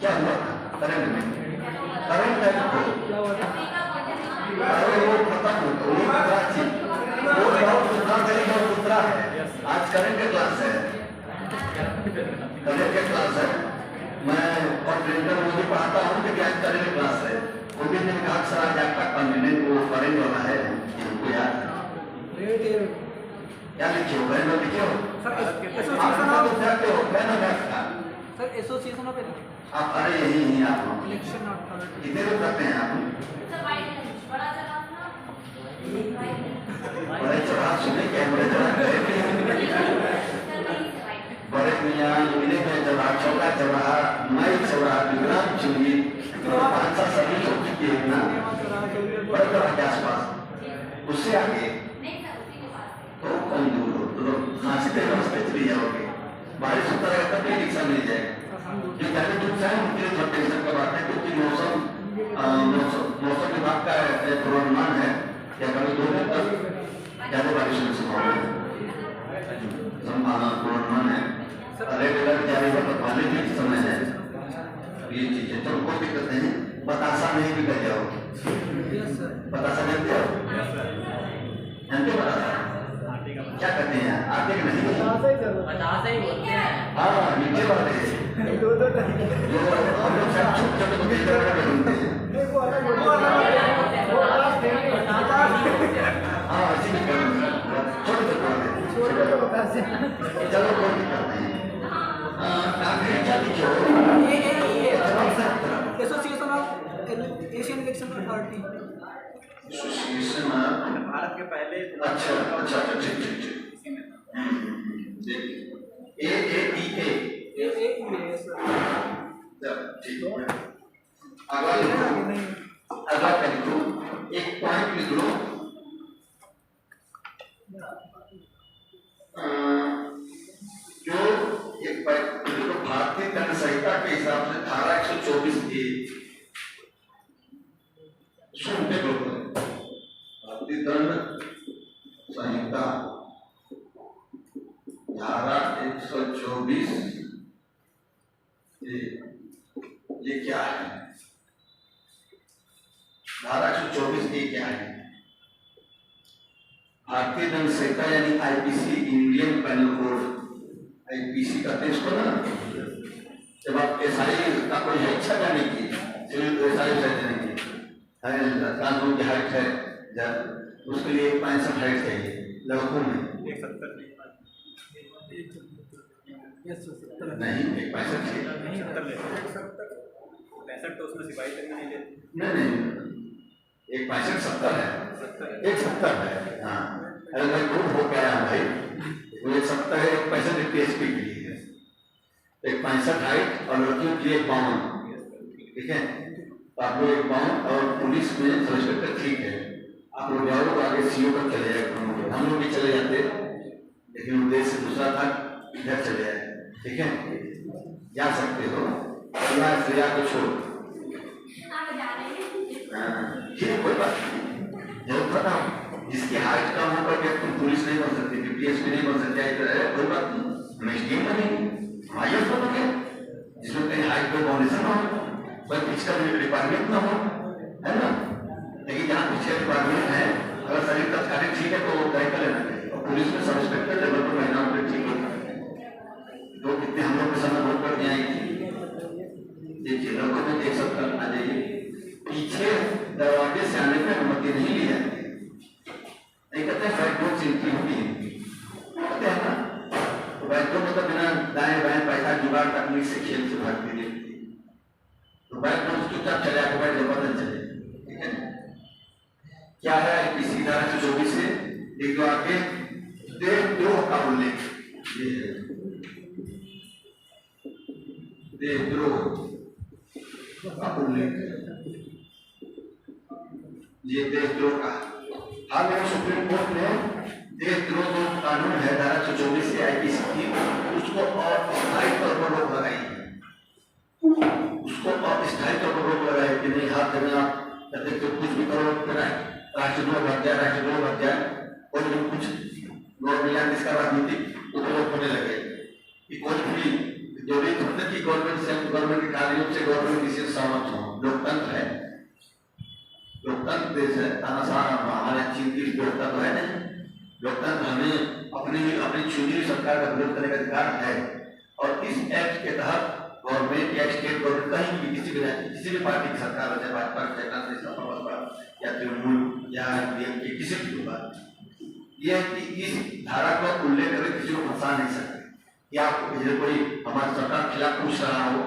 क्या हुआ करंट में? करंट है अरे वो खत्म हो तो वो बहुत दूसरा है। आज करंट का क्लास है, करंट का क्लास है। मैं और प्रिंटर वो भी पढ़ाता हूँ कि आज करंट क्लास है। वो भी मैंने कहा सर आज आपका कन्वीनियंट वो करंट वाला है हमको याद क्या लिखे हो करंट लिखे हो सर एसोसिएशन ऑफ आप अरे यही आप इलेक्शन अथॉरिटी कितने लोग करते हैं आप? बड़े चौराहा सुने क्या? बड़े मियाँ मिले गए चौराहा, चौका चौराहा, मई चौराहा, विक्राम चुनी, 5 सभी हो चुकी है ना बड़े चौराहा के आसपास। उससे आगे तो कौन दूर हो तो हंसते हंसते चली जाओगे। बारिश होता रहेगा तब भी रिक्शा मिल जाएगा। जो ज्यादा दूर से उनके लिए थोड़ा टेंशन का बात है क्योंकि मौसम विभाग का पूर्वानुमान है कि आगामी 2 दिन तक ज्यादा बारिश होने की संभावना पूर्वानुमान है। रेड अलर्ट जारी होने वाले भी समय है। ये चीजें तो कोई दिक्कत नहीं, बतासा नहीं भी कर जाओ। बतासा जानते हो? जानते हो बतासा क्या करते हैं? आटे के नहीं बतासा ही बोलते हैं। हाँ नीचे वाले जो हम लोग सब छोटे छोटे इधर उधर ढूंढते हैं। हाँ ऐसे भी छोटे छोटे चलो कोई दिक्कत नहीं। Association of Asian election authority Bharat के पहले अच्छा अच्छा ठीक ठीक ठीक अगला लिखो एक पॉइंट लिख लो। जो एक भारतीय दंड संहिता के हिसाब से धारा 124 सुनते लोग भारतीय दंड संहिता धारा 124 ये क्या है? धारा 124 क्या है? भारतीय दंड संहिता यानी IPC, Indian penal code. IPC का देश को ना जब आप एसआई का कोई इच्छा जाने की सिविल एसआई जाने की कानून की हाइट है जब उसके लिए 65 हाइट चाहिए लड़कों में 170 नहीं 65 तो उसमें सिपाही तक नहीं लेते। नहीं 65-70 है 170 है। हाँ अरे भाई खूब हो गया भाई वो 170 है 65 टीएसपी के लिए है 65 हाइट और लड़कियों के लिए 52 ठीक है। तो आप लोग 52 और पुलिस में सब इंस्पेक्टर ठीक है आप लोग जाओ तो आगे सीओ तक चले जाए। हम लोग भी चले जाते लेकिन उद्देश्य दूसरा था इधर चले जाए ठीक है। जा सकते हो या को छोड़ ठीक कोई बात नहीं जरूर बताओ जिसकी हाइट कम हो करके तुम पुलिस नहीं बन सकते डीएसपी नहीं बन सकते कोई बात नहीं हम एसडीएम बनेंगे आईएएस बनोगे जिसमें कहीं हाइट पे फाउंडेशन हो कोई फिजिकल डिपार्टमेंट ना हो है ना। लेकिन जहाँ फिजिकल डिपार्टमेंट है अगर शरीर का कार्य ठीक है तो तय कर लेना चाहिए और पुलिस में सब इंस्पेक्टर लेवल पर महिलाओं पर ठीक होता है। तो कितने हम लोग के समय वोट करके आएंगे देखिए लड़कों में देख सकते आ जाइए पीछे दरवाजे से आने पर अनुमति नहीं ली जाती नहीं कहते हैं बैक डोर से एंट्री होगी कहते हैं ना। तो बैक डोर मतलब बिना दाएं बाएं पैसा जुगाड़ तकनीक से खेल से भागती देखती तो बैक डोर चुपचाप चले आके बैठ जबरदस्त चले ठीक है। क्या है किसी धारा 124 से एक दो आगे देशद्रोह का उल्लेख देशद्रोह का उल्लेख ये देशद्रोह का हाल में सुप्रीम कोर्ट ने देशद्रोह जो कानून है धारा 124 से आईपीसी की उसको अस्थायी तौर पर रोक लगाई है उसको अस्थायी तौर पर रोक लगाई कि नहीं हाथ में आप कहते तो कुछ भी करो राष्ट्रद्रोह भर जाए और जो कुछ नॉर्मल जिसका राजनीतिक उपयोग होने लगे कि कोई भी जरूरी होता कि गवर्नमेंट से गवर्नमेंट के कार्यों से गवर्नमेंट किसी से सहमत हो। लोकतंत्र है, लोकतंत्र देश है, तानाशाह हमारे चीन की व्यवस्था तो है नहीं। लोकतंत्र हमें अपनी चुनी हुई सरकार का विरोध करने का अधिकार है। और इस एक्ट के तहत गवर्नमेंट या स्टेट गवर्नमेंट कहीं भी किसी भी पार्टी की सरकार हो, चाहे भाजपा, चाहे कांग्रेस, या तृणमूल या डीएमके, किसी की बात, यह है कि इस धारा का उल्लेख करके किसी को फंसा नहीं सकते। या आपको कोई हमारी सरकार के खिलाफ पूछ रहा हो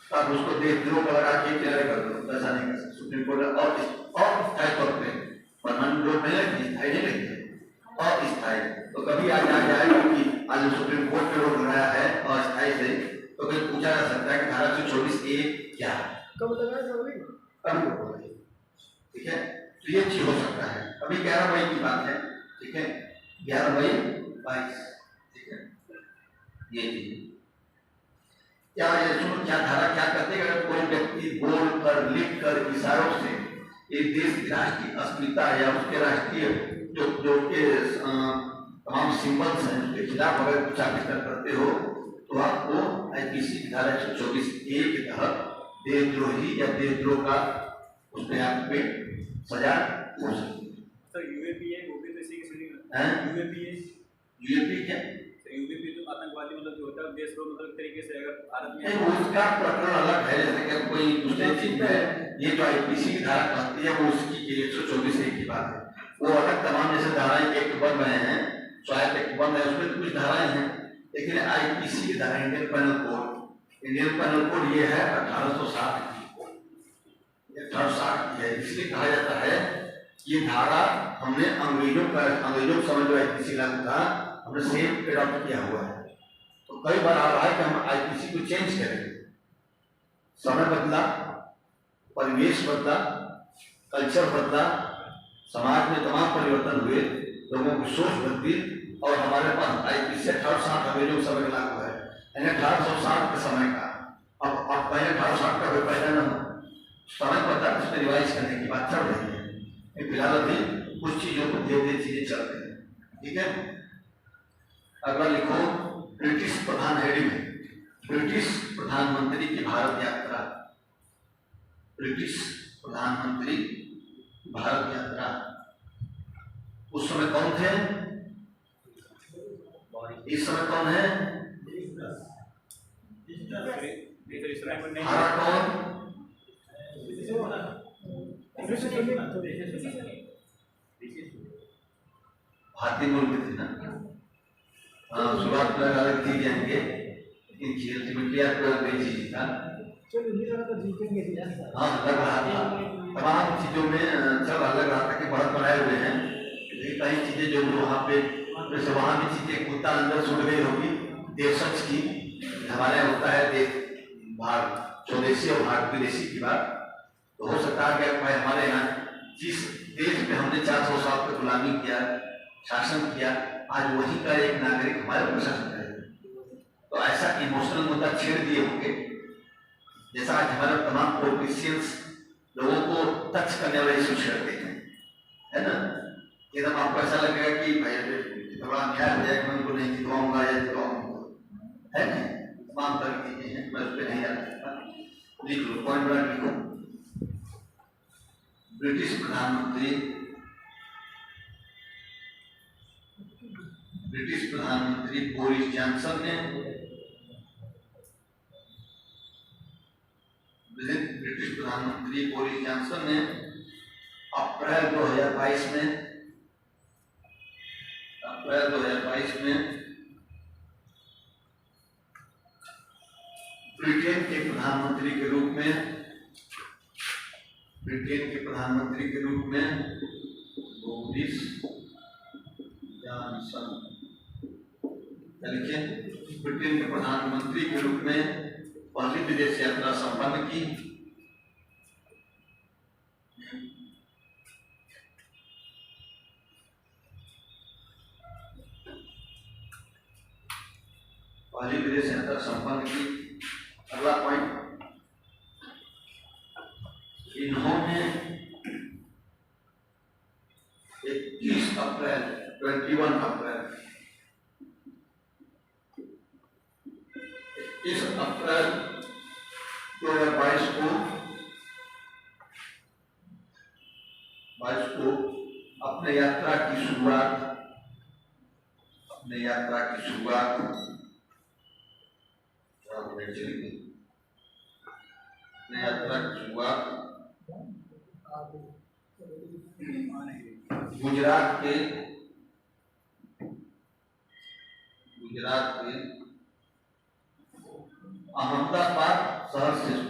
तो आप उसको देशद्रोह लगा के किनारे कर दो, ऐसा नहीं कर सकते। सुप्रीम कोर्ट और स्थायी तौर पर परमानेंट रोड नहीं लगती, स्थायी नहीं लगती है, और स्थायी तो कभी आज आ जाएगा कि आज सुप्रीम कोर्ट पे रोक लगाया है और स्थायी से, तो फिर पूछा जा सकता है कि धारा 124A क्या है, कब लगाया, ठीक है। तो ये चीज हो सकता है। अभी 11 मई की बात है, ठीक है, 11 मई 22, ठीक है। ये चीज क्या क्या धारा क्या करते हैं, अगर कोई व्यक्ति बोल कर, लिख कर, इशारों से एक देश की राष्ट्रीय अस्मिता या उसके राष्ट्रीय जो के तमाम सिंबल्स हैं उसके खिलाफ अगर कुछ आविष्कार करते हो तो आपको आईपीसी की धारा 124A के तहत देशद्रोही या देशद्रोह का उसमें आप पे सजा हो सकती है। सर यूएपी है, वो भी तो इसी की श्रेणी में है। यूएपी क्या? यूएपी तो आतंकवादी मतलब जो होता है देशद्रोह मतलब तरीके से अगर भारत में उसका प्रकरण अलग है। जैसे कि कोई दूसरी चीज है, ये जो आईपीसी की धारा कहती है वो उसकी 124A की बात है, वो अलग तमाम जैसे धाराएं एक्ट बन रहे हैं, स्वायत्त एक्ट बन रहे हैं, उसमें कुछ धाराएं हैं, लेकिन आईपीसी की धारा इंडियन पैनल कोड ये है 1860 की, 1860 की है। इसलिए कहा जाता है ये धारा हमने अंग्रेजों के समय जो आईपीसी लागू था हमने सेम एडॉप्ट किया हुआ है। तो कई बार आ रहा है कि हम आईपीसी को चेंज करें, समय बदला, परिवेश बदला, कल्चर बदला, समाज में तमाम परिवर्तन हुए, लोगों की सोच बदली और हमारे पास आईपीसी 1860 अंग्रेजों के समय लागू है, यानी 1860 के समय का। अब पहले 1860 का कोई पैदा न हो, समय पता उसमें रिवाइज करने की बात चल रही है। फिलहाल अभी कुछ चीजों को धीरे चीजें चल रही है, ठीक है। अगर लिखो ब्रिटिश प्रधान हेडिंग में ब्रिटिश प्रधानमंत्री की भारत यात्रा, ब्रिटिश प्रधानमंत्री भारत यात्रा। उस समय कौन थे, इस समय कौन है, भारत कौन, भारतीय मूल के थे ना। शुरुआत में अलग थी जाएंगे, लेकिन अल्टीमेटली आपको अंग्रेजी जी था। हाँ लग रहा था, तमाम चीजों में सब अलग रहा था कि बहुत बनाए हुए हैं, लेकिन कई चीजें जो वहाँ पे जैसे वहाँ भी चीजें कुत्ता अंदर सुट गई होगी देशज की। हमारे यहाँ होता है देश भारत स्वदेशी और भारत विदेशी की बात, तो हो सकता है कि भाई हमारे यहाँ जिस देश में हमने 400 साल तक गुलामी किया, शासन किया, आज वही का एक नागरिक हमारे ऊपर शासन करेगा, तो ऐसा इमोशनल मुद्दा छेड़ दिए होंगे जैसा आज हमारे तमाम पॉलिटिशियंस लोगों को टच करने वाले इशू छेड़ते हैं, है ना। एकदम आपको ऐसा लगेगा कि भाई बड़ा अन्याय हो जाएगा, मैं उनको नहीं जितवाऊंगा या जितवाऊंगा, है ना। तमाम तरह की चीजें हैं, मैं उस पर नहीं जा सकता। लिख लो, पॉइंट बना लिखो। ब्रिटिश प्रधानमंत्री बोरिस जॉनसन ने अप्रैल 2022 में ब्रिटेन के प्रधानमंत्री के रूप में बोरिस जॉनसन ब्रिटेन के प्रधानमंत्री के रूप में पहली विदेश यात्रा संपन्न की। अगला पॉइंट, इन्होंने 21 अप्रैल अपने यात्रा की शुरुआत गुजरात के अहमदाबाद शहर से की।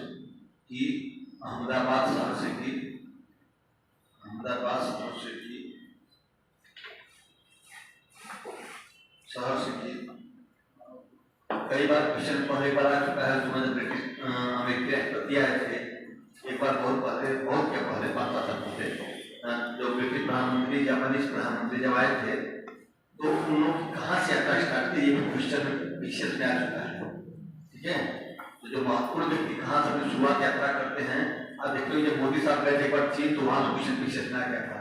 कई बार क्वेश्चन पहले बार आ चुका है। ब्रिटिश अमेरिकी राष्ट्रपति आए थे एक बार, बहुत पहले 5 साल पहले। जो ब्रिटिश प्रधानमंत्री, जापानीज प्रधानमंत्री जब आए थे तो उन लोगों की कहाँ से यात्रा स्टार्ट की, ये क्वेश्चन विशेष में आ चुका है। ठीक है, तो जो महत्वपूर्ण व्यक्ति कहाँ से अपनी शुरुआत यात्रा करते हैं। अब देखिए जब मोदी साहब गए थे एक बार चीन, तो वहां क्वेश्चन विशेष में आ गया था,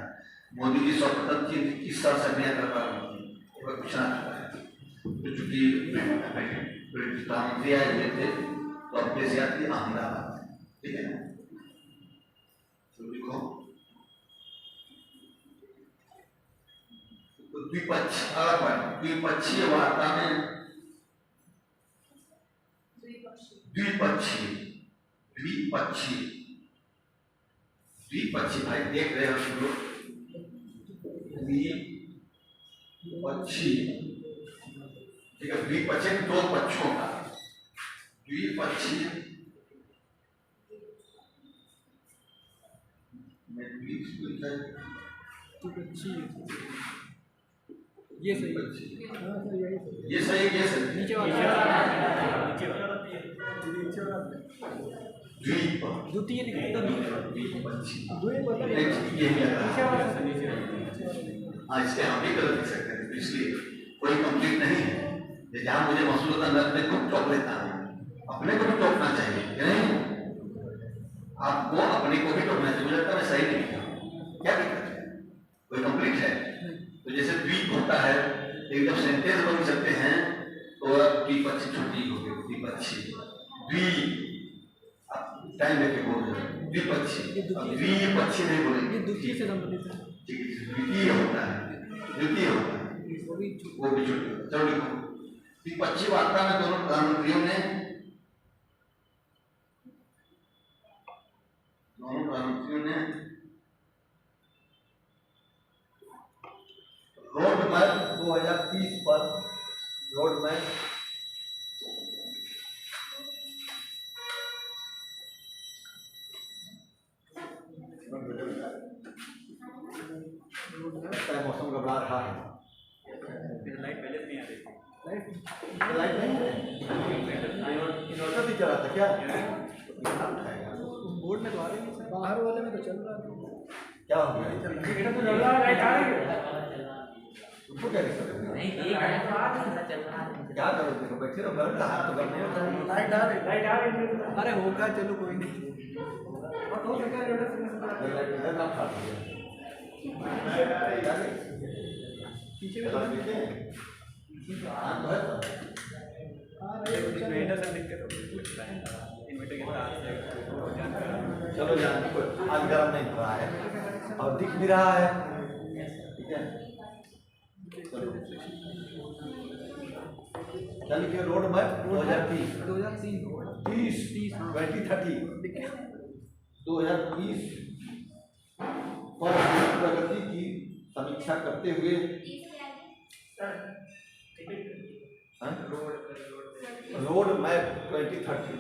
मोदी जी सर्वप्रथम चीन किस साल से यात्रा प्रारंभ की, एक बार क्वेश्चन आ चुका है। तो चूंकि ब्रिटिश प्रधानमंत्री आए हुए थे तो अपने से आती अहमदाबाद। ठीक है, तो लिखो द्विपक्षीय वार्ता में द्विपक्षीय भाई देख रहे हो शुरू, द्विपक्षीय। ठीक है, द्विपक्षीय 2 पक्षों का द्विपक्षीय ये सही है। नीचे वाला द्वितीय इसलिए हम भी गलत लिख सकते हैं, इसलिए कोई कंप्लीट नहीं है। जहाँ मुझे महसूस होता है मैं अपने को टोक लेता हूँ, अपने को भी टोकना चाहिए नहीं, आपको अपने को भी टोकना चाहिए। मुझे लगता है मैं सही नहीं हूँ, क्या दिक्कत है, कोई कंप्लीट है। तो जैसे द्वीप होता है, एक जब सेंटेंस बन सकते हैं तो द्विपक्षीय छुट्टी होगी, द्विपक्षीय द्वीप टाइम लेके बोल रहे हैं द्विपक्षीय, द्विपक्षीय नहीं बोलेंगे, द्वितीय से संबंधित है। द्वितीय होता है, वो भी छुट्टी होता है। चलो लिखो, द्विपक्षीय वार्ता में दोनों प्रधानमंत्रियों ने रोड मैप 2030 पर रोड मैप मौसम घबरा रहा है। लाइट पहले नहीं आ रही थी, लाइट नहीं है, इन्वर्टर भी चला था क्या? बोर्ड में तो आ रही है सर, बाहर वाले में तो चल रहा है। क्या हो गया? तो चल रहा है, लाइट आ रही है। तुमको क्या दिक्कत है? नहीं क्या करो, देखो बैठे रहो, गलत हाथ तो करने हो। लाइट आ रही है। अरे होगा, चलो कोई नहीं। और हो सका लाइट इधर ना फाड़ दिया, पीछे भी इन्वर्टर से दिक्कत होगी, इन्वर्टर के साथ चलो यार, आज गर्म नहीं हो रहा है और दिख भी रहा है। ठीक है, चलिए रोड मैप 2030 2030 पर प्रगति की समीक्षा करते हुए रोड मैप 2030 है,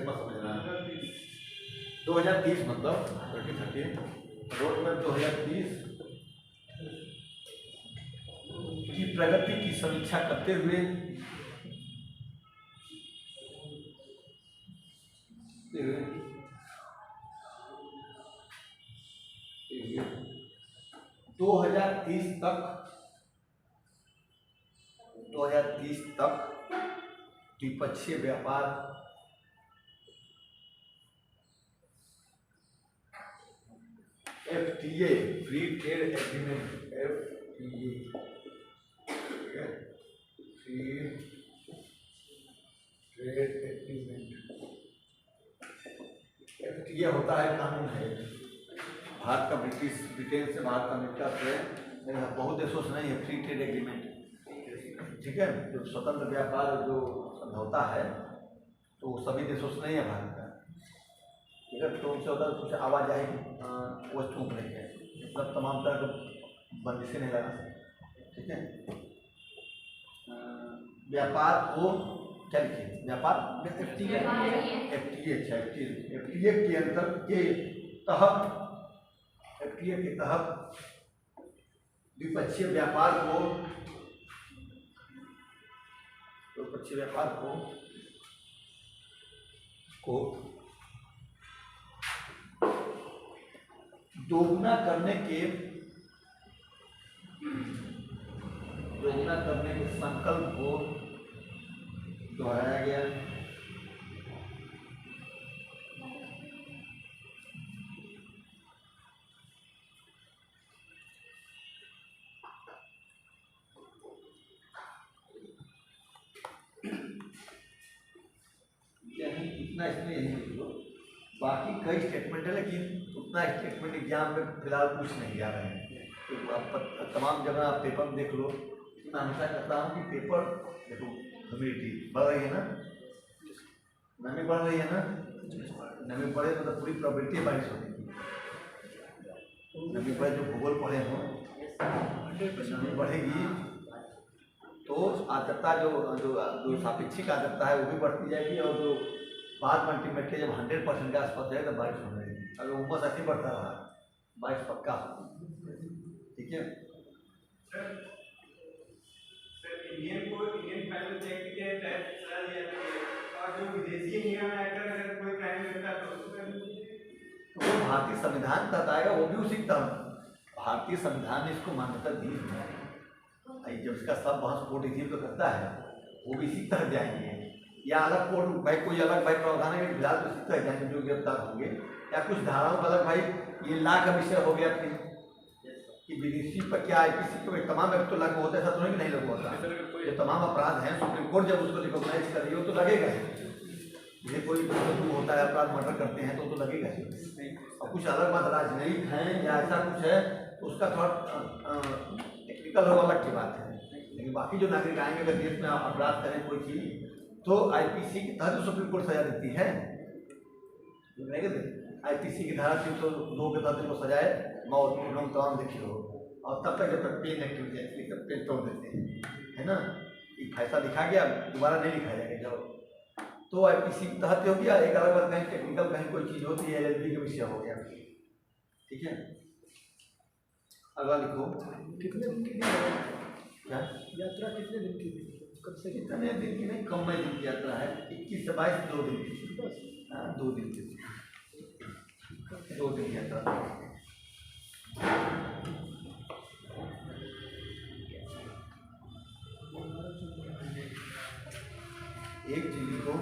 समझना 2030 मतलब 2030 रोड मैप 2030 की प्रगति की समीक्षा करते हुए 2030 तक द्विपक्षीय व्यापार FTA free trade agreement FTA free ये होता है कानून है भारत का, ब्रिटेन से भारत का मिलकर से बहुत देशों से नहीं है फ्री ट्रेड एग्रीमेंट, ठीक है। जो स्वतंत्र व्यापार जो समझौता है तो वो सभी देशों से नहीं है भारत का, ठीक है। तो उनसे उधर कुछ आवाज आएगी वस्तुओं को नहीं है, मतलब तमाम तरह के बंदिशें नहीं लगा सकते, ठीक है। व्यापार को क्या लिखिए, व्यापार एफटीए अच्छा एफटीए के अंतर के तहत, एफटीए के तहत द्विपक्षीय व्यापार को, द्विपक्षीय व्यापार को दोगुना करने के संकल्प को दोहराया गया। इतना इसमें यही लिख लो, बाकी कई स्टेटमेंट है लेकिन उतना स्टेटमेंट एग्जाम में फिलहाल कुछ नहीं जा रहे हैं। तो आप तमाम जगह आप पेपर में देख लो, इतना हमेशा कहता हूँ कि पेपर देखो ह्यूमिडिटी बढ़ रही है ना, नमी बढ़ रही है ना, नमी बढ़े मतलब पूरी प्रोबेबिलिटी बारिश होने की, नमी बढ़े जो भूगोल पढ़े हों नमी बढ़ेगी तो आर्द्रता जो सापेक्षिक आर्द्रता है वो भी बढ़ती जाएगी, और जो बाद में अल्टीमेटली जब 100% के आसपास जाएगा तो बारिश होने लगेगी। अगर उमस ऐसे बढ़ता रहा बारिश पक्का होगी, ठीक है। इंडियन प्राइवेट एक्ट के तहत सजा दिया जाती है, और जो विदेशी नियम एक्टर अगर कोई क्राइम करता है तो वो भारतीय संविधान तहत आएगा, वो भी उसी तरह भारतीय संविधान ने इसको मान्यता दी है। जब इसका सब बहस कोर्ट इसी तो करता है वो भी इसी तरह जाएंगे, या अलग कोर्ट भाई कोई अलग भाई प्रावधान है फिलहाल तो इसी तरह जाएंगे जो गिरफ्तार होंगे, या कुछ धाराओं का अलग भाई ये ला का विषय हो गया फिर कि विदेशी पर क्या आईपीसी पर तमाम एक्ट तो लागू होता है, ऐसा तो नहीं लागू होता। ये तमाम अपराध हैं, सुप्रीम कोर्ट जब उसको रिकॉग्नाइज कर रही हो तो लगेगा ये कोई होता है अपराध मर्डर करते हैं तो लगेगा ही। और कुछ अलग बात राजनयिक हैं या ऐसा कुछ है तो उसका थोड़ा टेक्निकल हो अलग की बात है, लेकिन बाकी जो नागरिक आएंगे अगर देश में अपराध करें कोई चीज तो आईपीसी की तहत सुप्रीम कोर्ट सजा देती है। आईपीसी की धारा 302 के तहत उनको सजाए मौत तमाम देखी हो, और तब तक जब तक पेन एक्टिविटी पेन तोड़ देते हैं, है ना, एक फैसला लिखा गया दोबारा नहीं लिखा जाएगा जब, तो आईपीसी के तहत हो गया। एक अलग बात कहीं टेक्निकल कहीं कोई चीज़ होती है एलएलबी का विषय हो गया, ठीक है। अगला लिखो, कितने दिन की क्या यात्रा, कितने दिन की थी, कब से कितने दिन की नहीं, कम दिन की यात्रा है, 21 से 22 2 दिन की, हाँ 2 दिन की, 2 दिन की यात्रा। एक चीज को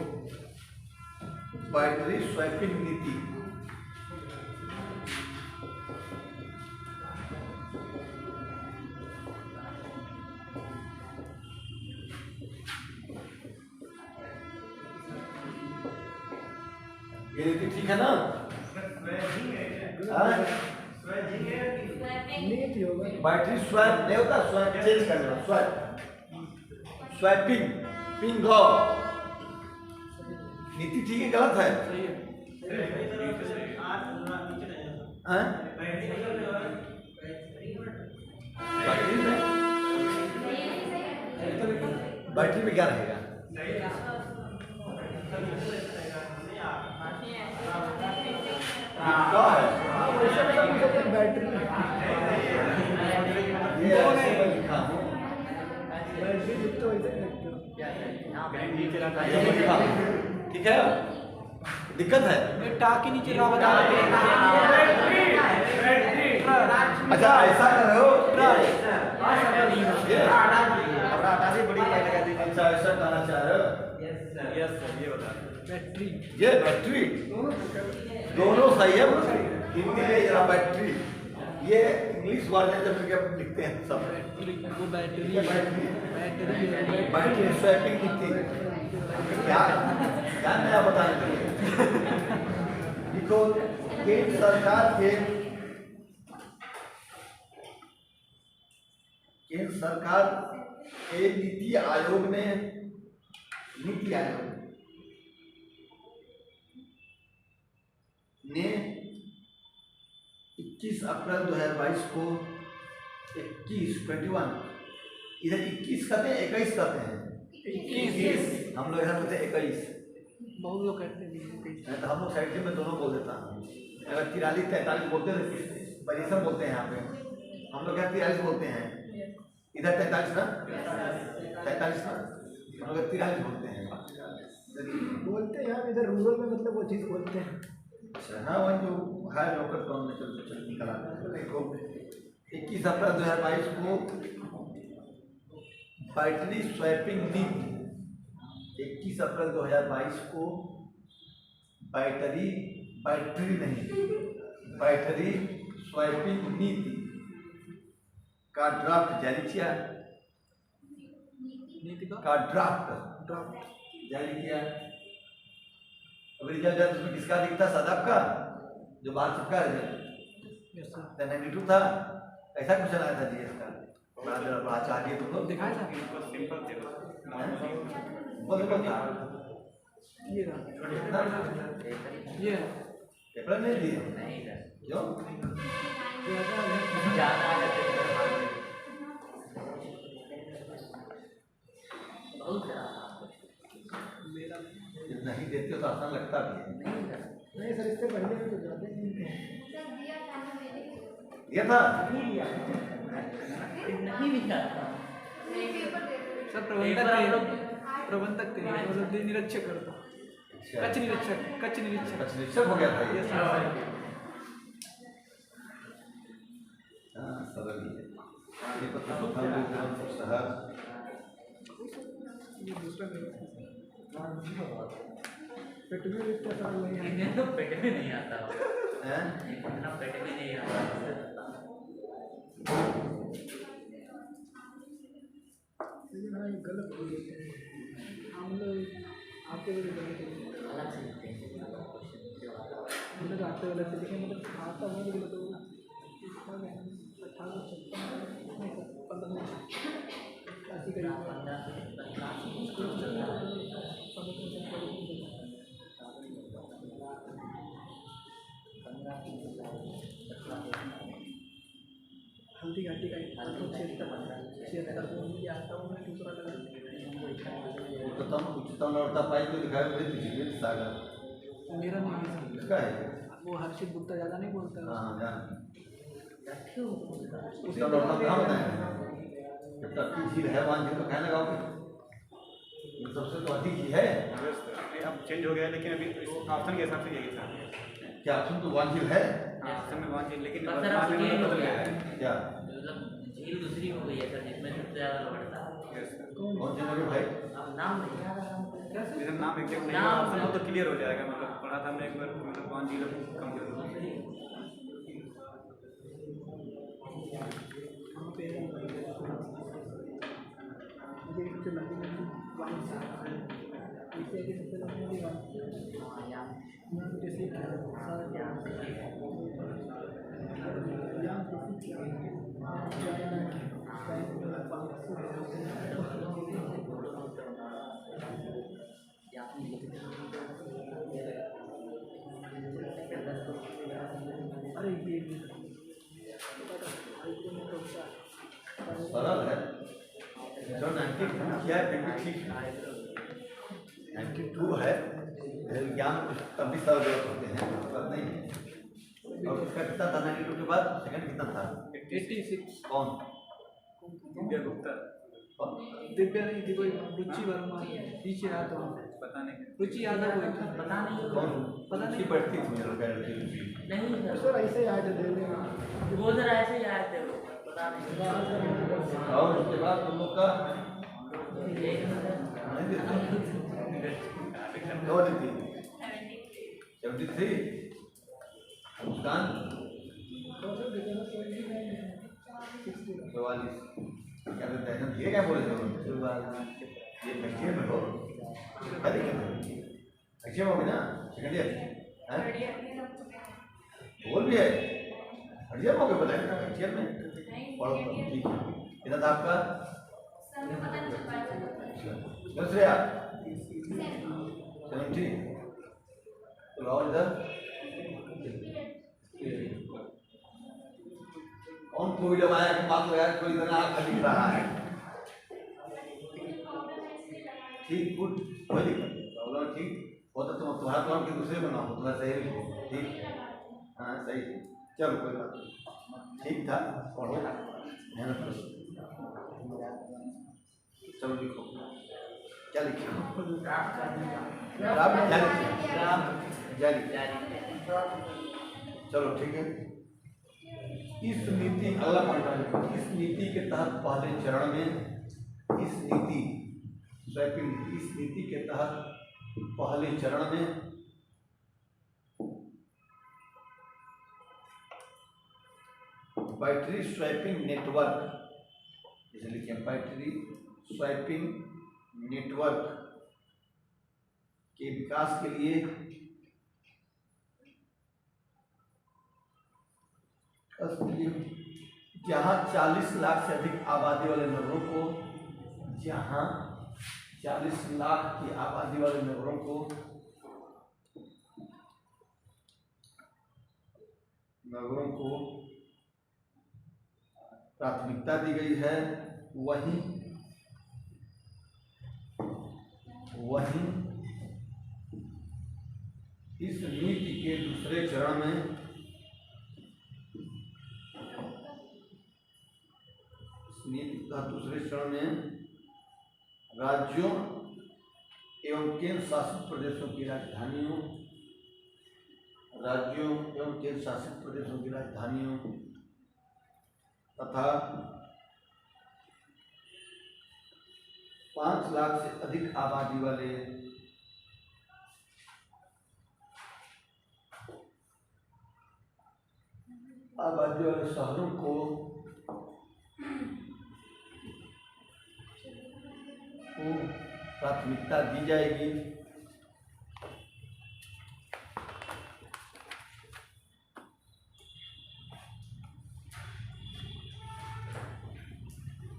बाइनरी स्वैपिंग नीति, ये नीति ठीक है ना? बैटरी स्वैप नहीं होता, स्वैप चेंज करना, स्वैप स्वैपिंग पिंग नीति ठीक है गलत है? बैटरी में क्या रहेगा? बैटरी ठीक है, दिक्कत है टाक के नीचे रहा बता अच्छा ऐसा कर रहे हो, अच्छा ऐसा कहना चाह रहे हो? यस सर, ये बता बैटरी, ये बैटरी दोनों सही है, हिंदी में जरा बैटरी, ये इंग्लिश वर्जन जब लिखते हैं सब वो बैटरी बैटरी स्वैपिंग लिखते हैं, क्या क्या नया बताने लिखो केंद्र सरकार के नीति आयोग ने 21 अप्रैल 2022 को 21 इधर 21 कहते हैं 21 कहते हैं 21 हम लोग इधर बोलते हैं 21। बहुत लोग कहते हैं तो हम लोग साइड में दोनों बोल देता हूँ। अगर 43 43 बोलते हैं परिसर बोलते हैं यहाँ पे, हम लोग यहाँ 43 बोलते हैं, इधर 43 ना 43 ना, हम लोग 43 बोलते हैं यार इधर रूरल में मतलब वो चीज़ बोलते हैं। अच्छा हाँ वही जो है लोकल कौन में चल निकल आता है। देखो 21 अप्रैल 2022 को बैटरी स्वैपिंग नीति, 21 अप्रैल 2022 को बैटरी स्वैपिंग नीति का ड्राफ्ट जारी किया, नीति का ड्राफ्ट जारी किया। अभी रिजल्ट जब उसमें किसका दिखता, सदाब का जो बाहर चिपका रिजल्ट 92 था, ऐसा क्वेश्चन आया था जीएस का। बड़ा चाहिए तो लोग दिखाया था सिंपल थे बोल था ये पेपर नहीं दिए क्यों? नहीं देते तो आसान लगता भी है। नहीं सर, इससे पहले तो जाते नहीं थे। दिया था सर प्रबंधक थे मतलब निरीक्षक करता, कच्छ निरीक्षक हो गया था ये। ये सर हाँ सरल ही है ये पत्र शहर ये दूसरा पेट में इतना सरल नहीं है। तो पेट में नहीं आता हैं? इतना पेट में नहीं आता। लेकिन हाँ ये गलत हो गया, हम लोग आते हुए गलत हो गया। अलग से लिखते हैं हम लोग आते हुए गलत लिखे, मतलब आता हुआ भी गलत हो गया। 15 ऐसी करीब 15 से 15 हल्दी घाटी का 76 मुझे आता हूँ मैं दूसरा लगा। उच्चतम लौटता पाई तो दिखाई सागर मेरा नहीं है इसका है। वो हर्षित गुप्ता ज़्यादा नहीं बोलता है। हाँ जान उसी उच्चतम लौटता कहाँ बताया जब तक की झील है वहाँ झील तो कहने लगाओगे ये सबसे तो अधिक ही है। अब चेंज हो गया लेकिन अभी ऑप्शन के हिसाब से यही था। क्या तुम तो वहाँ झील है ऑप्शन में वहाँ चेंज, लेकिन पर बाद सर अब में चेंज हो बदल गया गया है। है। क्या मतलब झील दूसरी हो गई है सर, जिसमें सबसे ज़्यादा लौटता है। Yes, sir। कौन से लोगे भाई अब नाम नहीं याद आ रहा हमको। इधर नाम एग्जैक्ट नहीं है, नाम ऑप्शन हो तो क्लियर हो जाएगा। मतलब पढ़ा था हमने एक बार, मतलब 1 0 कम हो वहाँ पे मुझे जो लगी इसे कि सबसे लगी मुझे जैसे अरे ये सरल है जो 92 किया है 92 है ज्ञान तब भी सरल जरूरत होते हैं पर नहीं है। और उसका कितना था 92 के बाद सेकंड कितना था 86 कौन दिव्या गुप्ता, दिव्या नहीं थी कोई, रुचि वर्मा पीछे आता हूँ, पता नहीं। रुचि यादव कोई था, पता नहीं कौन पता नहीं। उसकी पढ़ती थी मेरे कह रही थी नहीं सर, सर ऐसे याद है दे वो सर ऐसे ही आए थे वो, पता नहीं। और उसके बाद तुम लोग का एक नंबर नहीं देते कौन थी 73 मुस्कान 44 क्या देते हैं ये क्या बोले थे ये फर्स्ट में हो क्या दिक्कत है अच्छे में होगी ना सेकंड ईयर बोल भी है हटिया मौके बताएगा चेयर में पढ़ो तो ठीक है इधर था आपका श्रेया चलो ठीक तो आओ इधर कौन कोविड आया कि बात लगा कोई इधर आँख दिख रहा है ठीक गुड कोई दिक्कत प्रॉब्लम ठीक होता तुम्हारा काम कि दूसरे बना हो तुम्हारा सही लिखो ठीक हाँ सही चलो कोई बात नहीं ठीक था पढ़ो मेहनत करो चलो लिखो क्या लिखे चलो ठीक है इस नीति अगला पॉइंट इस नीति के तहत पहले चरण में इस नीति के तहत पहले चरण में बैटरी स्वैपिंग नेटवर्क जैसे लिखे बैटरी स्वैपिंग नेटवर्क के विकास के लिए जहां 40 लाख से अधिक आबादी वाले नगरों को जहां 40 लाख की आबादी वाले नगरों को प्राथमिकता दी गई है वहीं इस नीति के दूसरे चरण में राज्यों एवं केंद्र शासित प्रदेशों की राजधानियों तथा 5 लाख से अधिक आबादी वाले शहरों को प्राथमिकता दी जाएगी।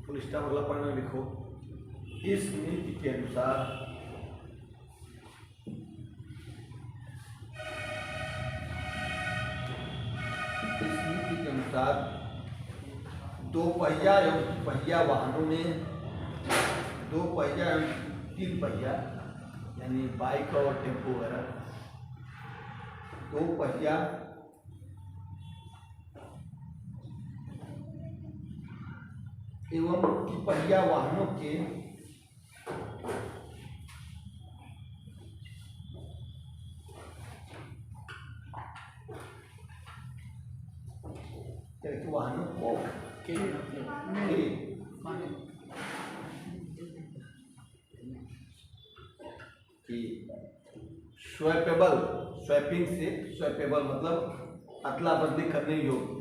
फुल स्टॉप अगला पढ़ना लिखो। इस नीति के अनुसार दो पहिया एवं पहिया वाहनों में 2 पहिया एवं 3 पहिया यानी बाइक और टेम्पो वगैरह 2 पहिया एवं पहिया वाहनों के वाहनों को स्वैपिंग से स्वैपेबल मतलब अदला बदली करने योग्य।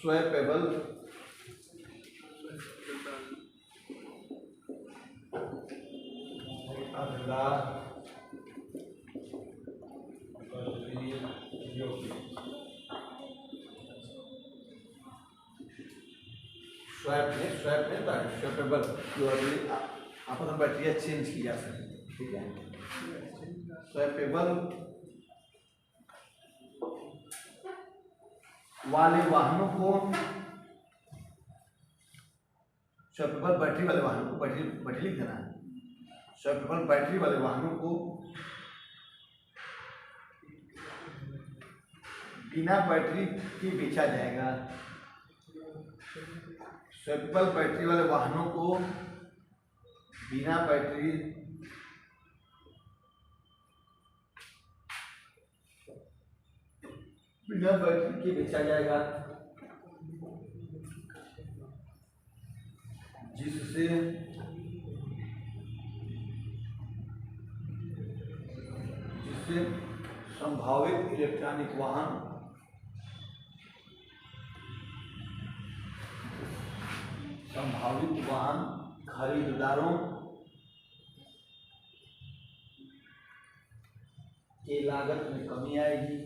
स्वैपेबल अदला बदली योग्य। स्वैपेबल आपस में बैटरियाँ चेंज की जा सकती है, ठीक है। स्वैपेबल वाले वाहनों को स्वैपेबल बैटरी वाले वाहनों को बैटरी लिख देना है। स्वैपेबल बैटरी वाले वाहनों को बिना बैटरी के बेचा जाएगा। स्वैपेबल बैटरी वाले वाहनों को बिना बैटरी के बेचा जाएगा, जिससे संभावित इलेक्ट्रॉनिक वाहन खरीदारों की लागत में कमी आएगी।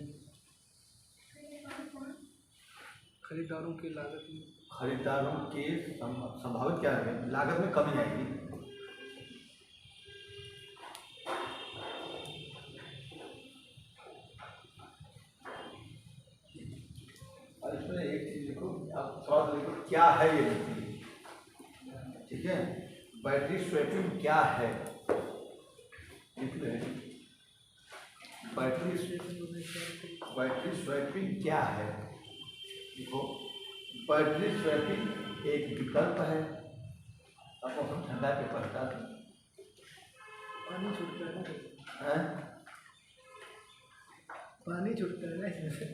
खरीदारों की लागत में खरीदारों के संभावित क्या है, लागत में कमी आएगी। और इसमें एक चीज देखो, आप थोड़ा सा देखो क्या है ये नीति, ठीक है। बैटरी स्वैपिंग क्या है, बैटरी स्वैपिंग क्या है। देखो, बैटरी स्वैपिंग एक विकल्प है। अब मौसम ठंडा के पश्चात पानी छूटता है ना, है, पानी छूटता है ना इसमें।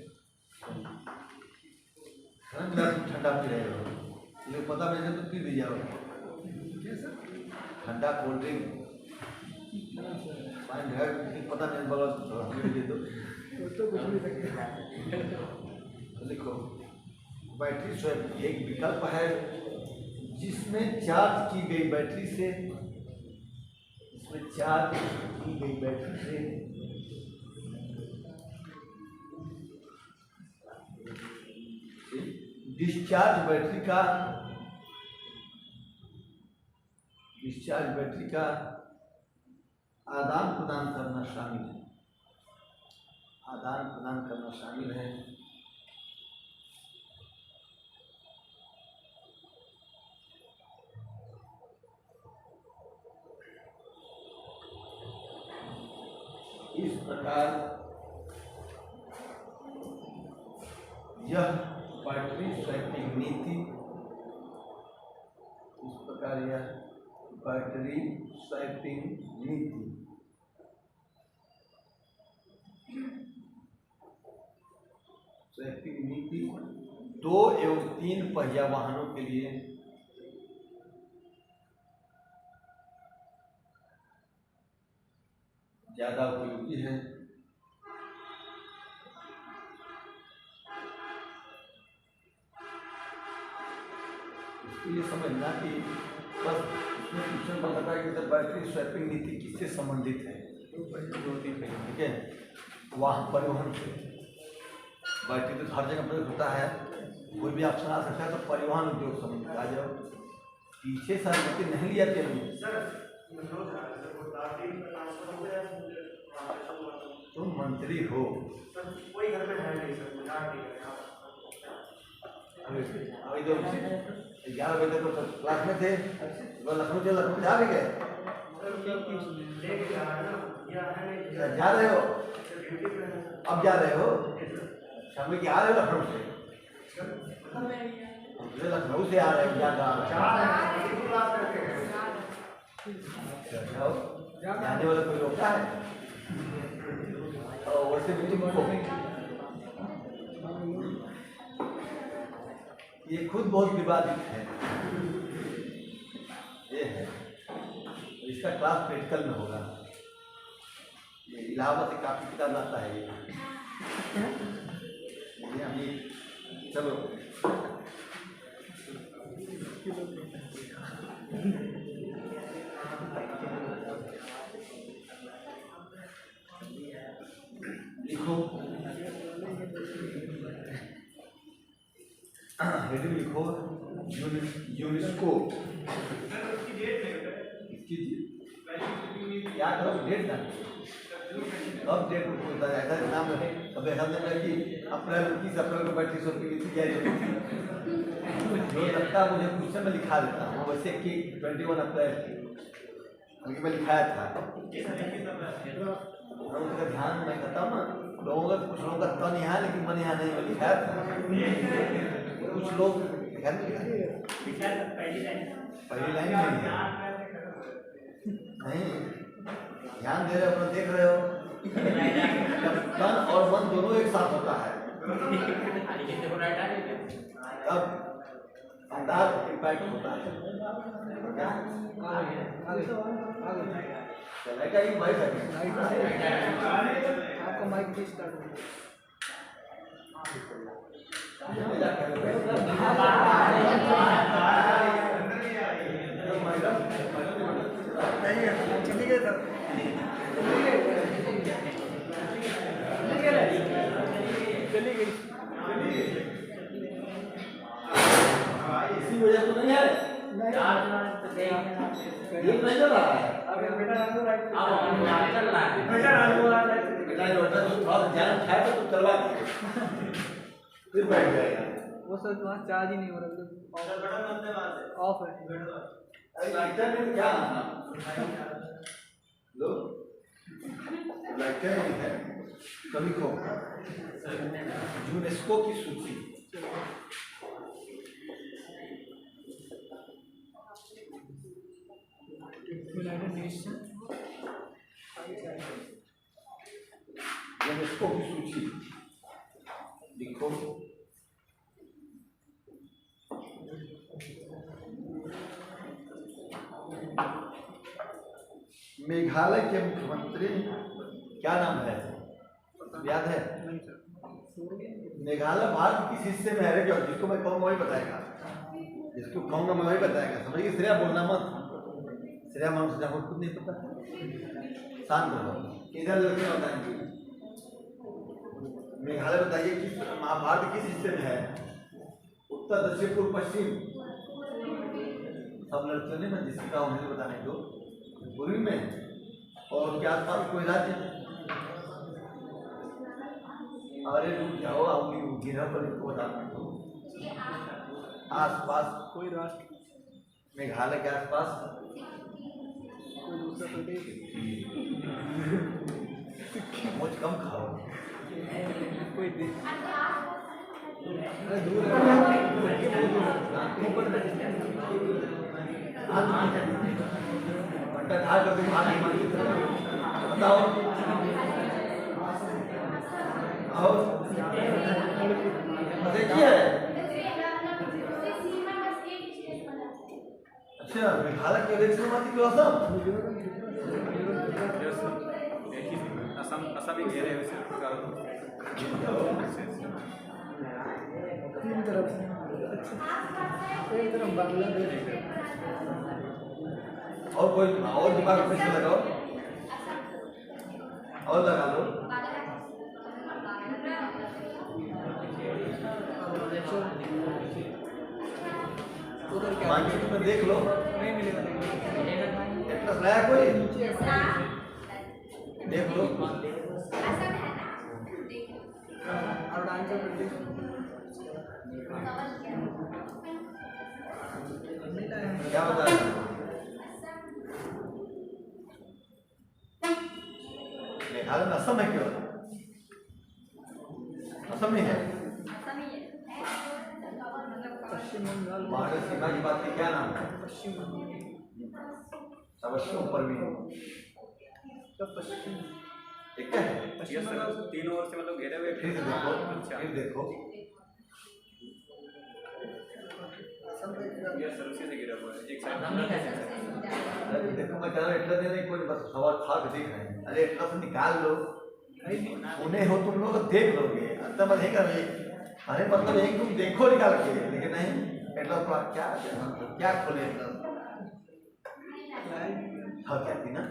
ठंडा पी रहे हो, ये पता नहीं तो पी लीजिए कैसा ठंडा कोल्ड ड्रिंक पता नहीं बगल दे दो तो कुछ भी सकते। तो देखो, बैटरी स्वैप एक विकल्प है जिसमें चार्ज की गई बैटरी से, इसमें चार्ज की गई बैटरी से डिस्चार्ज बैटरी का आदान प्रदान करना शामिल है, आदान प्रदान करना शामिल है। इस प्रकार यह बैटरी स्वैपिंग नीति, इस प्रकार यह बैटरी स्वैपिंग नीति स्वैपिंग नीति 2 एवं 3 पहिया वाहनों के लिए ज्यादा उपयोगी है। इसके लिए समझना कि बस इसमें क्वेश्चन बताता है कि बैटरी स्वैपिंग नीति किससे संबंधित है। 2-3 पहिया, ठीक है, वाहन परिवहन से। बैटरी तो हर जगह प्रयोग होता है, कोई भी ऑप्शन आ सकता है, तो परिवहन उद्योग संबंधित आ जाओ। पीछे सहमति नहीं लिया तुम मंत्री हो, कोई घर में है नहीं सर, अभी तो 11 बजे तक तो क्लास में थे, लखनऊ जा भी गए, जा रहे हो, अब जा रहे हो, शाम की आ रहे हो लखनऊ से, लखनऊ से आ रहे हैं, जाने वाला कोई रोकता है। और वैसे मीटिंग को ये खुद बहुत विवादित है, ये है, इसका क्लास प्रैक्टिकल में होगा। ये इलाहाबाद से काफी किताब लाता है ये अभी। चलो लिखो, हेडिंग लिखो, यूनेस्को। क्या करो, डेट ना, अब डेट होता है ऐसा नाम रहे। अब ऐसा नहीं है कि अप्रैल 30 अप्रैल को बैटरी स्वैपिंग नीति जारी होती, जो लगता है मुझे क्वेश्चन में लिखा देता हूँ, वैसे कि 21 अप्रैल में लिखाया था। उसका ध्यान मैं करता हूँ ना, लोगों का कुछ लोगों का तन यहाँ लेकिन मन यहाँ नहीं, मैं लिखाया था। कुछ लोग पहली लाइन नहीं, ध्यान दे रहे हो, अपना देख रहे हो, जब तन और मन दोनों एक साथ होता है तब अंदाज इम्पैक्ट होता है। चलेगा ही भाई, आपका माइक भी स्टार्ट हो गया। चली गए सर, चली गई। एक नहीं चल रहा है। अब ऑनलाइन चल रहा है। बेटा लौटा तो थोड़ा ध्यान उठाया तो चलवा दिए, फिर बैठ जाएगा। वो सर वहाँ चार्ज ही नहीं हो रहा, ऑफ है। अरे लाइटर में क्या आना लो, लाइटर में है कभी को यूनेस्को की सूची। यूनाइटेड नेशन यूनेस्को की सूची लिखो। मेघालय के मुख्यमंत्री क्या नाम है, याद है? मेघालय भारत किस हिस्से में है? जिसको मैं कहूँगा वही बताएगा, जिसको कहूँगा मैं वही बताएगा। समझिए, श्रेया बोलना मत, श्रेया मान से आपको खुद नहीं पता, शांत रहो। इधर लड़के बताएंगे। मेघालय बताइए कि महाभारत किस हिस्से में है? उत्तर, दक्षिण, पूर्व, पश्चिम। सब लड़कियों ने मैं जिसकी कहा मुझे बताने दो। पूर्वी में और क्या आसपास कोई राज्य? अरे रुक जाओ, अपनी गिरह पर इनको बताने दो। आसपास कोई राष्ट्र, मेघालय के आसपास कोई दूसरा प्रदेश, मुझ कम खाओ। कोई देश। अरे दूर है, ऊपर ढाल कर तुम बताओ। और देखिए, अच्छा मेघालय के देश में मत क्यों असम? असम ही घेरे हुए से तीन तरफ से, एक तरफ बांग्लादेश। और कोई और दिमाग में से लगाओ, और लगा लो। उधर क्या मानचित्र में देख लो, नहीं मिलेगा, एटलस लाया कोई? देख लो। अरुणाचल प्रदेश क्या बता रहे हो? मेघालय में असम है क्यों? असम नहीं है। पश्चिम बंगाल, महाराष्ट्र सीमा की बात की क्या नाम है? पश्चिम बंगाल, सबसे ऊपर भी सब पश्चिम, एक है। ये सर तीनों ओर से मतलब घेरे हुए फिर देखो, फिर देखो। ये सर उसी से घिरा हुआ है एक साइड। अरे देखो, मैं कह रहा हूँ एटलस नहीं, कोई बस सवाल खा के देख रहे हैं। अरे एटलस निकाल लो, उन्हें हो तुम लोग देख लोगे, अंत मत नहीं कर रहे। अरे मतलब एक तुम देखो निकाल के, लेकिन नहीं एटलस पर क्या क्या खोले एटलस? हाँ क्या थी ना,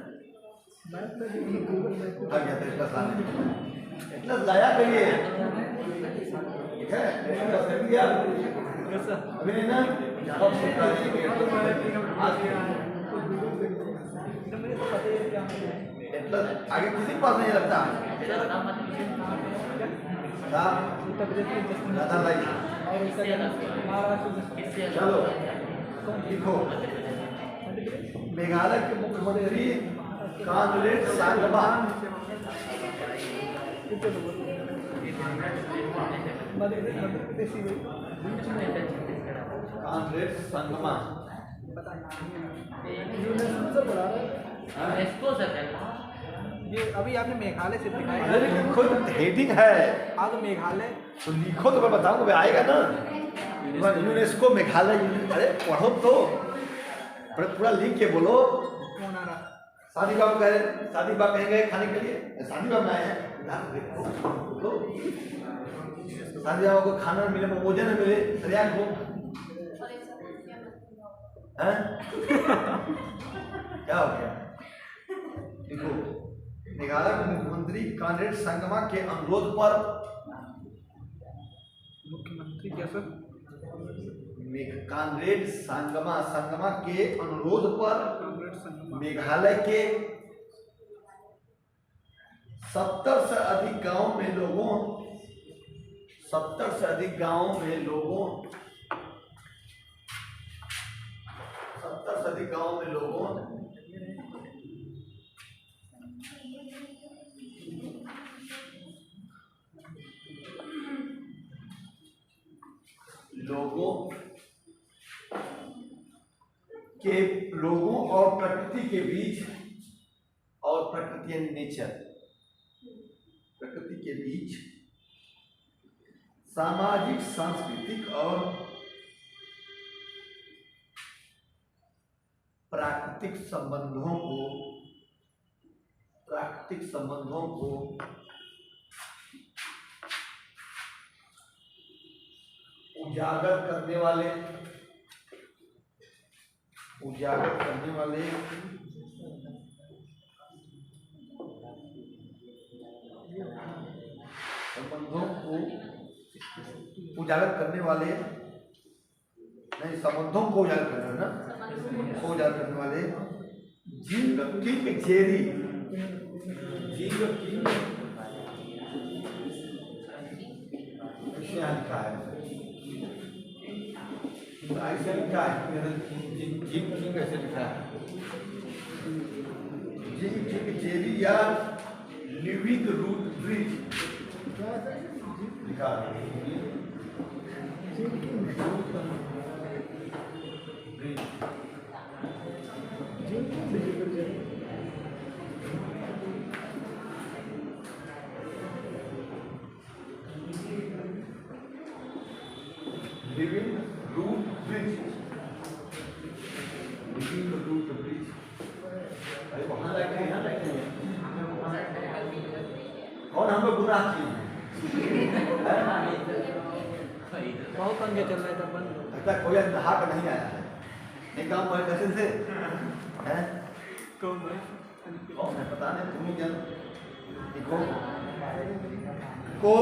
मैं तो गूगल मैप हाँ क्या था एटलस लाने, एटलस लाया करिए, ठीक है? एटलस कर दिया अभी नहीं ना, अब सोचा है कि मेरे को पता है क्या एटलस आगे किसी के पास नहीं लगता। उत्तर प्रदेश में ज़्यादा लाइक और उसका महाराष्ट्र में चलो लिखो। मेघालय के मुख्यमंत्री कांग्रेस सांगमा। मध्य प्रदेश ही कांग्रेस संगमा यूनेस्को से बुला रहे हैं। यूनेस्को से है। ये अभी आपने मेघालय से दिखाया, अरे लिखो तो हेडिंग है, आगे मेघालय तो लिखो तो मैं बताऊंगा, आएगा ना यूनेस्को मेघालय। अरे पढ़ो तो, पूरा लिख के बोलो। कौन आ रहा? शादी बाबू कहे, शादी बाबू कहेंगे खाने के लिए, शादी बाबू आए हैं, शादी बाबू को खाना न मिले, भोजन न मिले, दरिया को क्या हो गया? देखो, मेघालय के मुख्यमंत्री कांग्रेस संगमा के अनुरोध पर, मुख्यमंत्री क्या सर? कानरेड संगमा के अनुरोध पर कांग्रेस संगमा मेघालय के 70 से अधिक गांव में लोगों 70 से अधिक गांव में लोगों 70 से अधिक गांव में लोगों लोगों और प्रकृति के बीच और प्रकृति नेचर प्रकृति के बीच सामाजिक सांस्कृतिक और प्राकृतिक संबंधों को उजागर करने वाले संबंधों को उजागर करने वाले नहीं संबंधों को उजागर करने वाले ना को उजागर करने वाले जीव किंग जेरी जीव किंग लिखा है ऐसे लिखा है जिम किंग कैसे लिखा है जिम किंग जेरी या लिविंग रूट ब्रिज लिखा है लिविंग रूट ब्रिज अरे वहाँ बैठे हैं कौन हम लोग गुनाह किए हैं बहुत पंगे चल रहे थे बंद लगता है कोई नहा कर नहीं आया है नहीं काम हमारे कैसे से हैं कौन भाई कौन है पता नहीं तुम ही जानो देखो को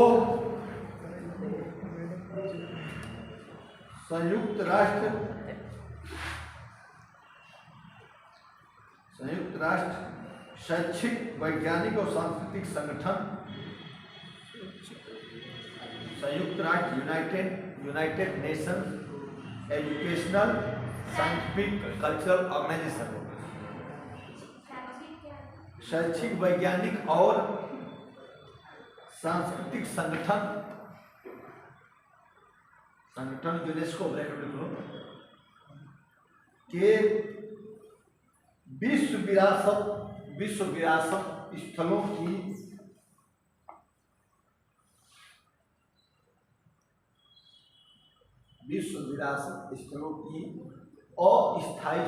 संयुक्त राष्ट्र शैक्षिक वैज्ञानिक और सांस्कृतिक संगठन संयुक्त राष्ट्र United Nation Educational Scientific Cultural Organization शैक्षिक वैज्ञानिक और सांस्कृतिक संगठन यूनेस्को के विश्व विरासत स्थलों की अस्थायी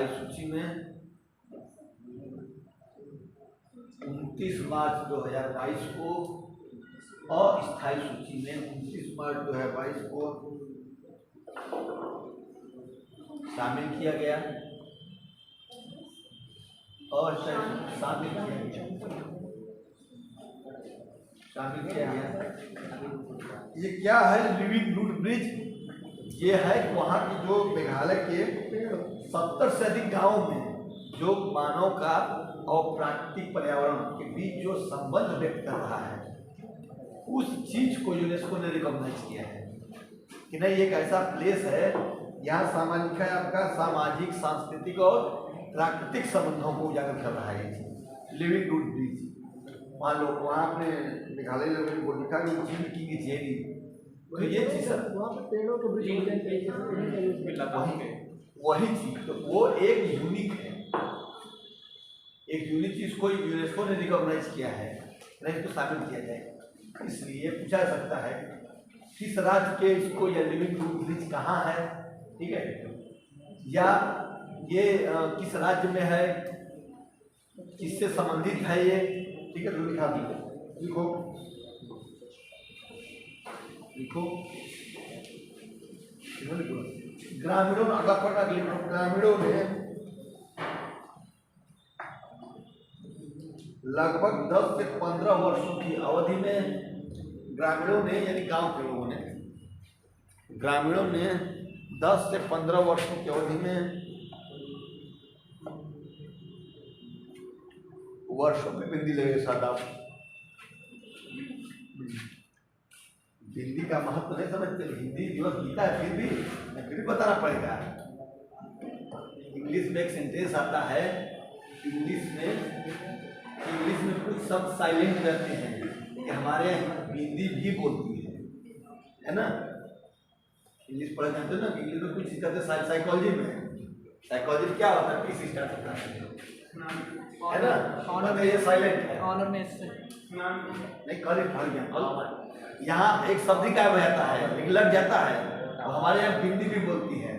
सूची में 29 मार्च 2022 को अस्थायी सूची में 29 मार्च 2022 को शामिल किया गया ये क्या है लिविंग रूट ब्रिज ये है वहाँ की जो मेघालय के 70 से अधिक गांव में जो मानव का और प्राकृतिक पर्यावरण के बीच जो संबंध व्यक्त कर रहा है उस चीज को यूनेस्को ने रिकॉग्नाइज किया है कि नहीं एक ऐसा प्लेस है यहाँ सामाजिक है आपका सामाजिक सांस्कृतिक और प्राकृतिक संबंधों को उजागर कर रहा है लिविंग रूट ब्रिज वहाँ लोग वहाँ अपने मेघालय लोगों को लिखा कि जिम किंग जेरी तो ये चीज वहाँ पे पेड़ों के ब्रिज वही चीज तो वो एक यूनिक है एक यूनिक चीज को यूनेस्को ने रिकॉग्नाइज किया है नहीं इसको शामिल किया जाए इसलिए पूछा जा सकता है किस राज्य के इसको या लिविंग रूट ब्रिज कहाँ है ठीक है या ये किस राज्य में है किससे संबंधित है ये ठीक है तो लिखा लिखो ग्रामीणों अगला पढ़ना ग्रामीणों ने लगभग 10 से 15 वर्षों की अवधि में ग्रामीणों ने यानी गांव के लोगों ने, ग्रामीणों ने 10 से 15 वर्षों की अवधि में वर्षों में बिंदी लगे सादा। हिंदी का महत्व नहीं समझते, हिंदी दिवस बीता है फिर भी बताना पड़ेगा। इंग्लिश में एक सेंटेंस आता है, इंग्लिश में कुछ शब्द साइलेंट रहते हैं कि हमारे हिंदी भी बोलती है ना। इंग्लिश पढ़े जानते हो ना, इंग्लिश में कुछ कहते हैं साइकोलॉजी में। साइकोलॉजी क्या होता है? पीस स्टार्ट होता है ना, ऑनर में ये साइलेंट है, ऑनर में नहीं कॉलेज पढ़ गया। यहाँ एक शब्द ही गायब हो जाता है लेकिन लग जाता है, और हमारे यहाँ हिंदी भी बोलती है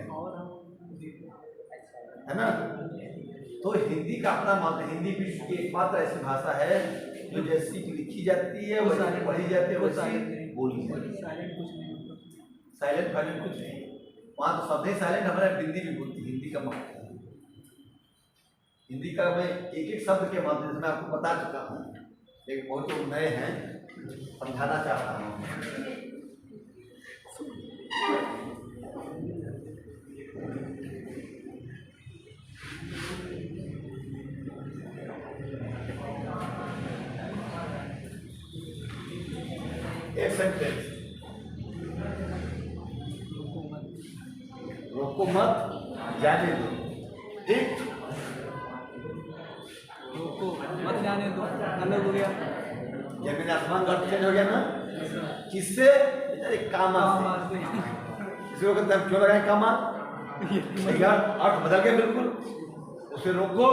ना। तो हिंदी का अपना महत्व, हिंदी विश्व की एकमात्र ऐसी भाषा है जो जैसी लिखी जाती है वैसी पढ़ी जाती है वैसी बोली जाती है। साइलेंट फाइलेंट कुछ नहीं, वहाँ तो शब्द ही साइलेंट, हमारे हिंदी भी बोलती है। हिंदी का महत्व, हिंदी का मैं एक एक शब्द के माध्यम से मैं आपको बता चुका हूँ, लेकिन बहुत लोग नए हैं, समझाना चाहता हूँ। एक सेंटेंस, रोको मत जाने दो, ठीक? रोको मत जाने दो अलग हो गया, जमीन आसमान का चेंज हो गया ना। किससे? बेचारे कामा से। किसी को कहते हैं क्यों लगाए कामा, अर्थ बदल गया बिल्कुल। उसे रोको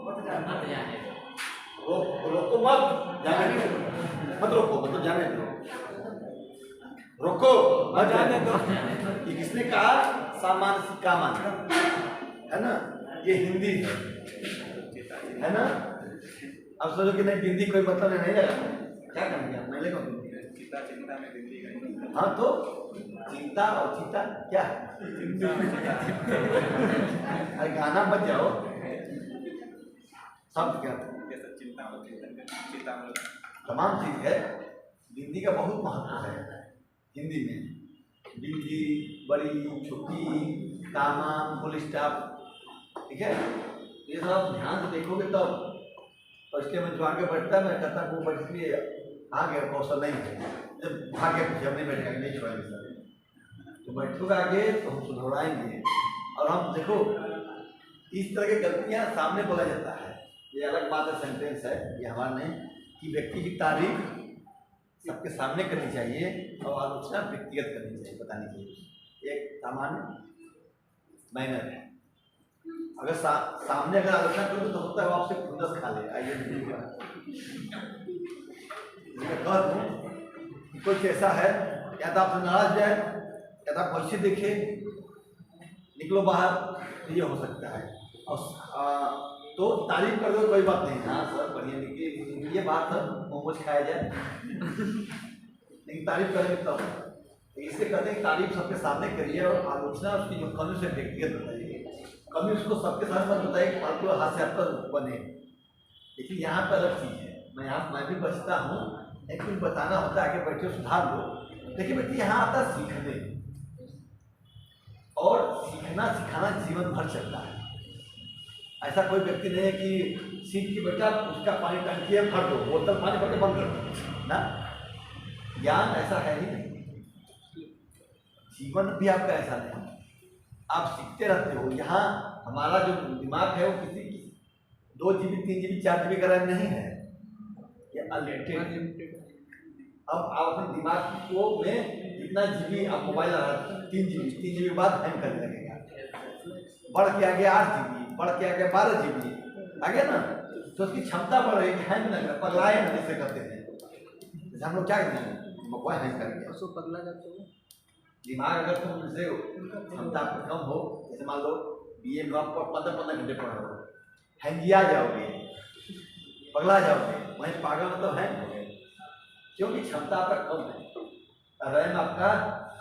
मत जाने दो। रोको मत जाने दो, मत रोको मतलब जाने दो, रोको मत जाने दो। ये किसने कहा? सामान सी कामान, है ना। ये हिंदी है ना। अब सोचो कि नहीं हिंदी कोई मतलब नहीं लगा, क्या करेंगे आप? नहीं लगा चिंता में दिल्ली गई। हाँ तो चिंता और चीता क्या है? अरे गाना बच जाओ, शब्द क्या चिंता तमाम चीज है। हिंदी का बहुत महत्व है। हिंदी में बिंदी, बड़ी, छोटी, तामा, फुल स्टॉप, ठीक है। ये सब ध्यान से देखोगे तब। और इसलिए मैं जो आगे बढ़ता है मैं कहता हूँ बैठ इसलिए आगे कौशल नहीं है, जब आगे पीछे नहीं बैठेगा, नहीं छोड़ेंगे सर। तो बैठोगे आगे तो हम सुधराएंगे। और हम देखो इस तरह की गलतियाँ सामने बोला जाता है, ये अलग बात है, सेंटेंस है ये हमारा नहीं, कि व्यक्ति की तारीफ सबके सामने करनी चाहिए और आलोचना व्यक्तिगत करनी चाहिए, बतानी चाहिए। एक सामान्य मैनर है। अगर सामने अगर आलोचना करो तो होता है वो आपसे खुंदस खा ले। आइए कह दूँ कुछ ऐसा है, या तो आपसे नाराज जाए या तो आप वैसे देखे निकलो बाहर, तो ये हो सकता है। और तो तारीफ कर दो कोई बात नहीं, हाँ सर बढ़िया लिखिए, ये बात सर मोमोज खाया जाए लेकिन तारीफ करेंगे तब। इससे कहते हैं तारीफ सबके सामने करिए और आलोचना उसकी जो कमी से व्यक्तिगत बताइए, कमी उसको सबके साथ साथ बताइए, फालतू हास्यास्पद बने। लेकिन यहाँ पर अलग चीज़ है, मैं भी बचता हूँ, लेकिन बताना होता है आगे बैठे सुधार लो। देखिए बेटी यहाँ आता सीखने, और सीखना सिखाना जीवन भर चलता है। ऐसा कोई व्यक्ति नहीं है कि सीख के बेटा उसका पानी टंकी है भर दो, बोतल पानी भर के बंद कर दो ना। ज्ञान ऐसा है ही नहीं, जीवन भी आपका ऐसा नहीं, आप सीखते रहते हो। यहाँ हमारा जो दिमाग है वो किसी 2 GB 3 GB 4 GB का रैम नहीं है, ये अनलिमिटेड। अब आप अपने दिमाग को में कितना GB आप मोबाइल लगा 3 GB बाद हैंग करने लगेगा, बढ़ के आगे 8 GB, बढ़ के आगे 12 GB आ गया ना, तो उसकी क्षमता बढ़ रही है, हैंग न कर पगलाए न जैसे करते हैं। जैसे हम लोग क्या करते हैं, मोबाइल हैंग कर गया उसको पगला जाते हो। दिमाग अगर तुम जैसे क्षमता कम हो, जैसे मान लो BA में आप 15 घंटे पढ़ रहे हो, हैंगिया जाओगे, पगला जाओगे, वहीं पागल मतलब हैंग हो गए, क्योंकि क्षमता आपका कम है, रैम आपका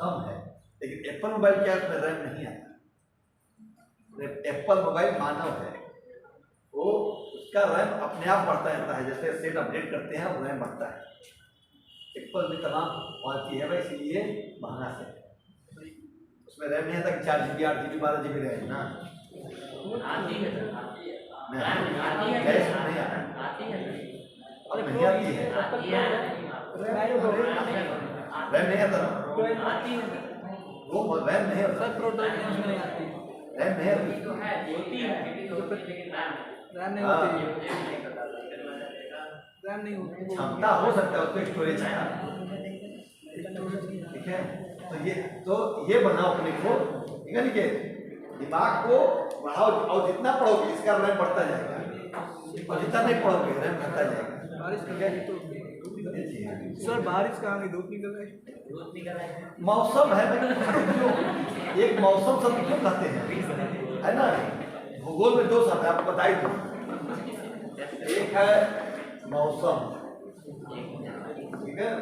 कम है। लेकिन एप्पल मोबाइल क्या उसमें रैम नहीं आता। एप्पल मोबाइल मानव है, वो उसका रैम अपने आप बढ़ता रहता है, जैसे सेट अपडेट करते हैं वो रैम बढ़ता है। एप्पल में तमाम क्वालिटी है भाई, इसलिए महंगा से। उसमें रैम नहीं आता कि 4 GB 8 GB 12 GB रैम ना, आती है सर, आती है। नहीं आती है गैस में नहीं आता, आती है सर। अब नहीं आती है, आती है। रैम नहीं आता ना, आती है सर। वो रैम नहीं आता, सर प्रोडक्ट उसमें नहीं आती, रैम नहीं आती। तो है, होती है लेकिन रैम नहीं हाँ। होती, नहीं पता रैम नहीं होती, क्षमता हो सकता है उसमें, स्टोरेज है, ठीक है। तो ये बनाओ अपने को, ठीक है, ठीक है, दिमाग को बढ़ाओ और जितना पढ़ोगे इसका रैम बढ़ता जाएगा, और जितना नहीं पढ़ोगे रैम घटता जाएगा। बारिश कर रही तो सर, बारिश कहाँ की, धूप निकल रही, दूध निकल है। मौसम है भाई, एक मौसम सब क्यों कहते हैं, है ना। भूगोल में 2 शब्द है, आपको बता ही दूं। एक है मौसम, ठीक है,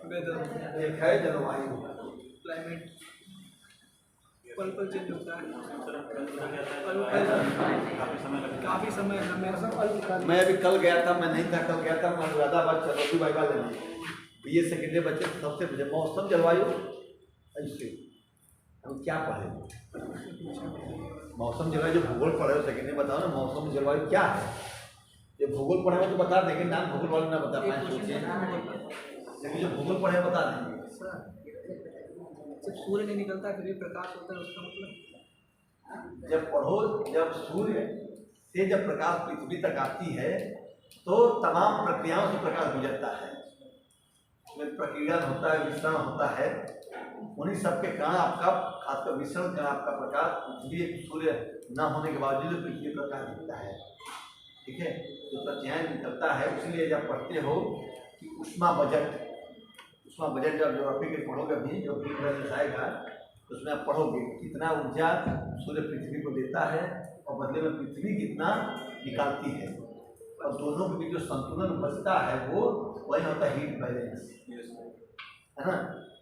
वेदर, एक है जलवायु। क्लाइमेट, पल पल चेंज होता है, काफी समय मैं अभी कल गया था, मैं नहीं था, कल गया था मैं मुरादाबाद चरौती बाईपास लेने, BA सेकेंड ईयर बच्चे सबसे पूछे मौसम जलवायु ऐसे हम क्या पढ़े, मौसम जलवायु जो भूगोल पढ़े हो सेकेंड ईयर बताओ ना, मौसम जलवायु क्या है। ये भूगोल पढ़े हो तो बता देंगे, नाम भूगोल वाले ना बता पाए सोचिए, लेकिन जो भूगोल पढ़े हो बता देंगे। जब सूर्य नहीं निकलता फिर भी प्रकाश होता है, उसका मतलब जब पढ़ो, जब सूर्य से जब प्रकाश पृथ्वी तक आती है तो तमाम प्रक्रियाओं से प्रकाश गुजरता है, उसमें प्रक्रिया होता है, विसरण होता है, उन्हीं सब के कारण आपका खासकर विसरण कारण आपका प्रकाश पृथ्वी सूर्य न होने के बावजूद पृथ्वी प्रकाश दिखता है, ठीक है। जो प्रक्रियाएं निकलता है, इसलिए जब पढ़ते हो कि उष्मा बजट जब ज्योग्राफी के पढ़ोगे अभी, जो भी बैलेंस आएगा उसमें आप पढ़ोगे कितना ऊर्जा सूर्य पृथ्वी को देता है और बदले में पृथ्वी कितना निकालती है, और दोनों के बीच जो संतुलन बचता है वो वही होता है हीट बैलेंस, है ना।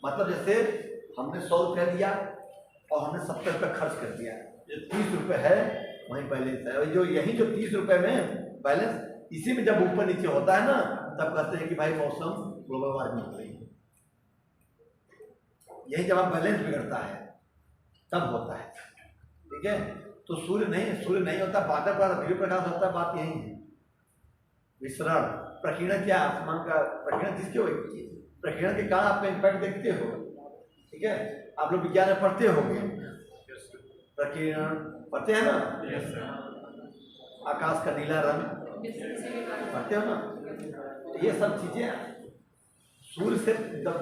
मतलब जैसे हमने 100 रुपया दिया और हमने 70 रुपये खर्च कर दिया, जो 30 रुपये है वही बैलेंस है, और जो यही जो 30 रुपये में बैलेंस, इसी में जब ऊपर नीचे होता है ना तब कहते हैं कि भाई मौसम ग्लोबल वार्मिंग हो रही है। यही जब आप बैलेंस बिगड़ता है तब होता है, ठीक है। तो सूर्य नहीं होता, बादल पर फिर प्रकाश होता है, बात यही है। विसरण प्रकीर्णन क्या, आसमान का प्रकीर्णन जिसके होगी, प्रकीर्णन के कारण आपका इम्पैक्ट देखते हो, ठीक है। आप लोग विज्ञान में पढ़ते होंगे, प्रकीर्णन पढ़ते हैं ना, आकाश का नीला रंग पढ़ते हो ना। तो ये सब चीजें सूर्य से जब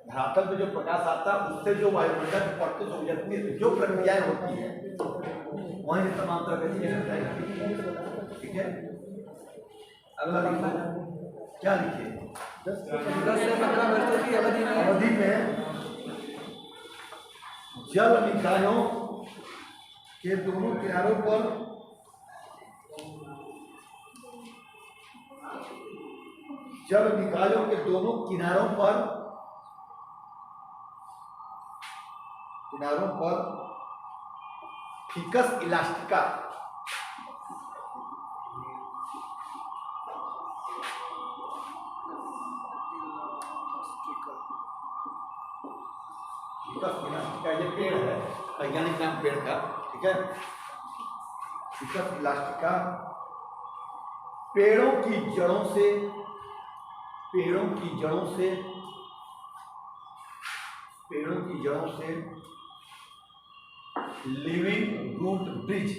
धरातल पे जो प्रकाश आता है उससे जो वायुमंडल में पड़ते से गुजरती है, जो प्रक्रियाएं होती है वहीं से तमाम तरह की चीजें बताई, ठीक है। अगला लिखो, क्या लिखे, 10 से 15 वर्षों की अवधि में जल निकायों के दोनों किनारों पर फिकस इलास्टिका ये पेड़ है, वैज्ञानिक नाम पेड़ का, ठीक है। फिकस इलास्टिका पेड़ों की जड़ों से लिविंग रूट ब्रिज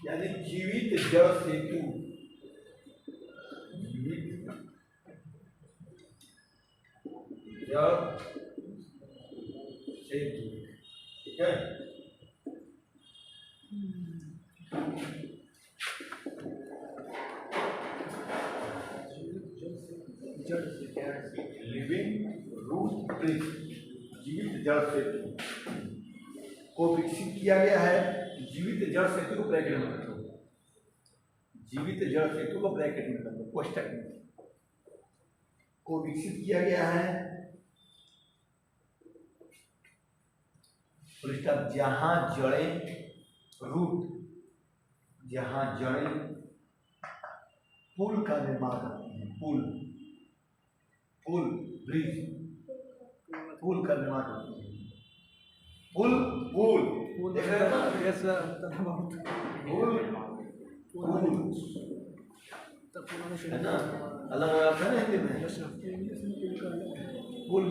यानी जीवित जड़ सेतु, ठीक है। लिविंग रूट ब्रिज जीवित जड़ सेतु को विकसित किया गया है। जीवित जड़ सेतु को ब्रैकेट में रखो, जीवित जड़ सेतु को ब्रैकेट में रखो, कोष्टक में, को विकसित किया गया है जहां जड़ें रूट जहाँ जड़ें पुल का निर्माण करती हैं, पुल ब्रिज, पुल का निर्माण करती हैं। पुल देख रहे हो? यस बहुत पुल है ना, अलग अलग है ना हिंदी में। इंग्लिश में पुल का अलग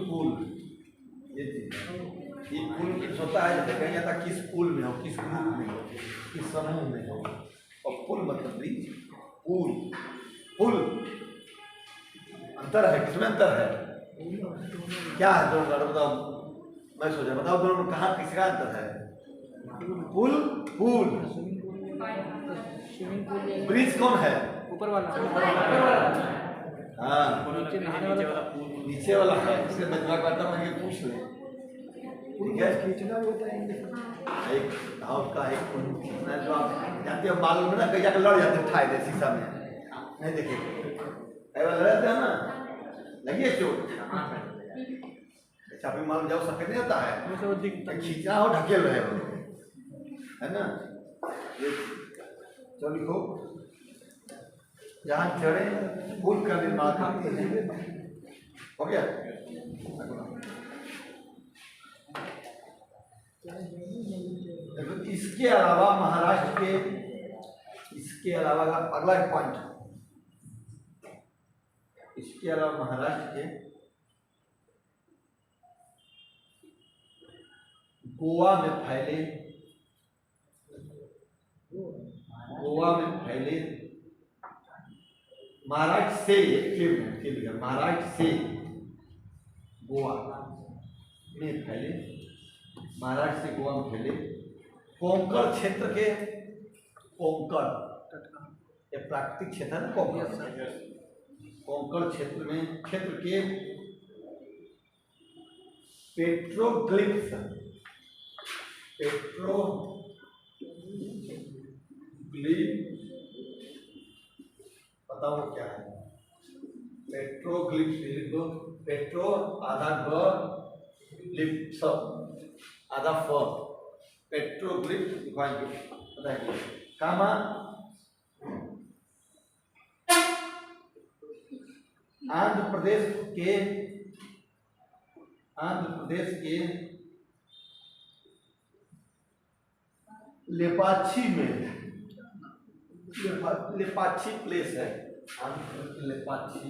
पुल ये चीज, ये पुल किस होता है, जैसे कहीं जाता किस पुल में हो, किस ग्रुप में हो, किस समूह में हो, और पुल मतलब ब्रिज। पुल अंतर है, किसमें अंतर है, क्या है दोनों का बताओ, मैं सोचा बताओ दोनों में कहाँ किसका अंतर है। पुल स्विमिंग पूल ब्रिज कौन है, ऊपर वाला हाँ नीचे नहाने वाला नीचे वाला है, इससे बचवा करता हूँ ये पूछ ले, ठीक है। खींचना भी होता है इंग्लिश में। एक हाउस का एक पुल खींचना, जो आप जानते हो मालूम है ना, कई जाकर लड़ जाते हैं ठाए दे शीशा में, नहीं देखे कई बार लड़ते हैं ना, लगी चोट, अच्छा भी मालूम जाओ सफेद नहीं होता है, वैसे वो दिखता खींचना हो ढकेल रहे हो, है ना। ये तो लिखो, जहाँ जड़ें पुल का निर्माण करती हैं, हो गया। इसके अलावा महाराष्ट्र के, इसके अलावा अगला एक पॉइंट, इसके अलावा महाराष्ट्र के गोवा में फैले महाराष्ट्र से, महाराष्ट्र से गोवा में फैले, महाराष्ट्र से गोवा में फैले कोंकण क्षेत्र के, कोंकण ये प्राकृतिक क्षेत्र है ना, कोंकण क्षेत्र में, क्षेत्र के पेट्रोग्लिफ्स, बताओ क्या है पेट्रोग्लिफ्स, लिख दो पेट्रो आधा ग ग्लिफ्स आधा फ, पेट्रोग्लिफ्स दिखाएंगे, बताएंगे कामा आंध्र प्रदेश के लेपाक्षी में, लेपाक्षी प्लेस है, आंध्र प्रदेश के लेपाक्षी,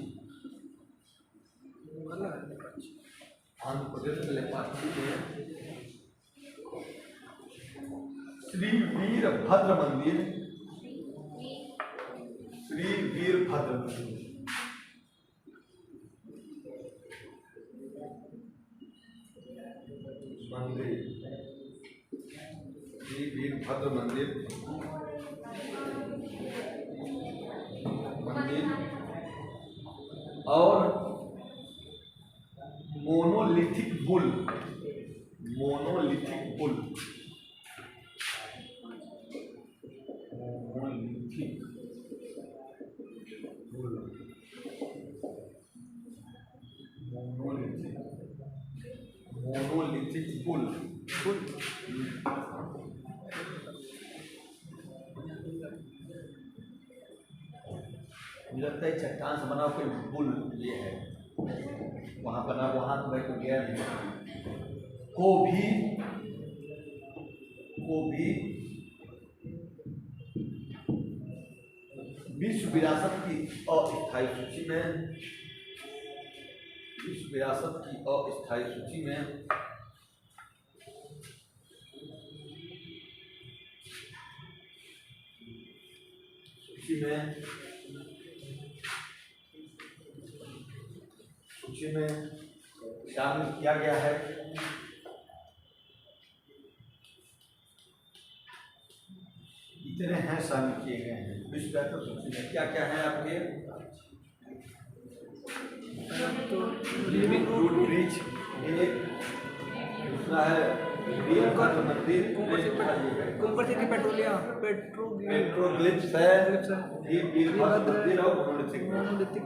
आंध्र प्रदेश के लेपाक्षी में श्री वीरभद्र मंदिर, श्री वीरभद्र मंदिर, श्री वीरभद्र मंदिर और monolithic bull, monolithic bull, monolithic bull, monolithic bull, मुझे लगता है चट्टान से बना कोई पुल ये है, वहाँ बना, वहाँ तो मैं तो गया नहीं। को भी विश्व विरासत की अस्थायी सूची में, विश्व विरासत की अस्थायी सूची में शामिल किया गया है। इतने हैं शामिल किए गए हैं विश्व विरासत सूची में, क्या क्या है आपके, लिविंग रूट ब्रिज एक, दूसरा है वीरभद्र मंदिर, कुंपरसी की पेट्रोग्लिफ्स है, वीरभद्र मंदिर और मोनोलिथिक,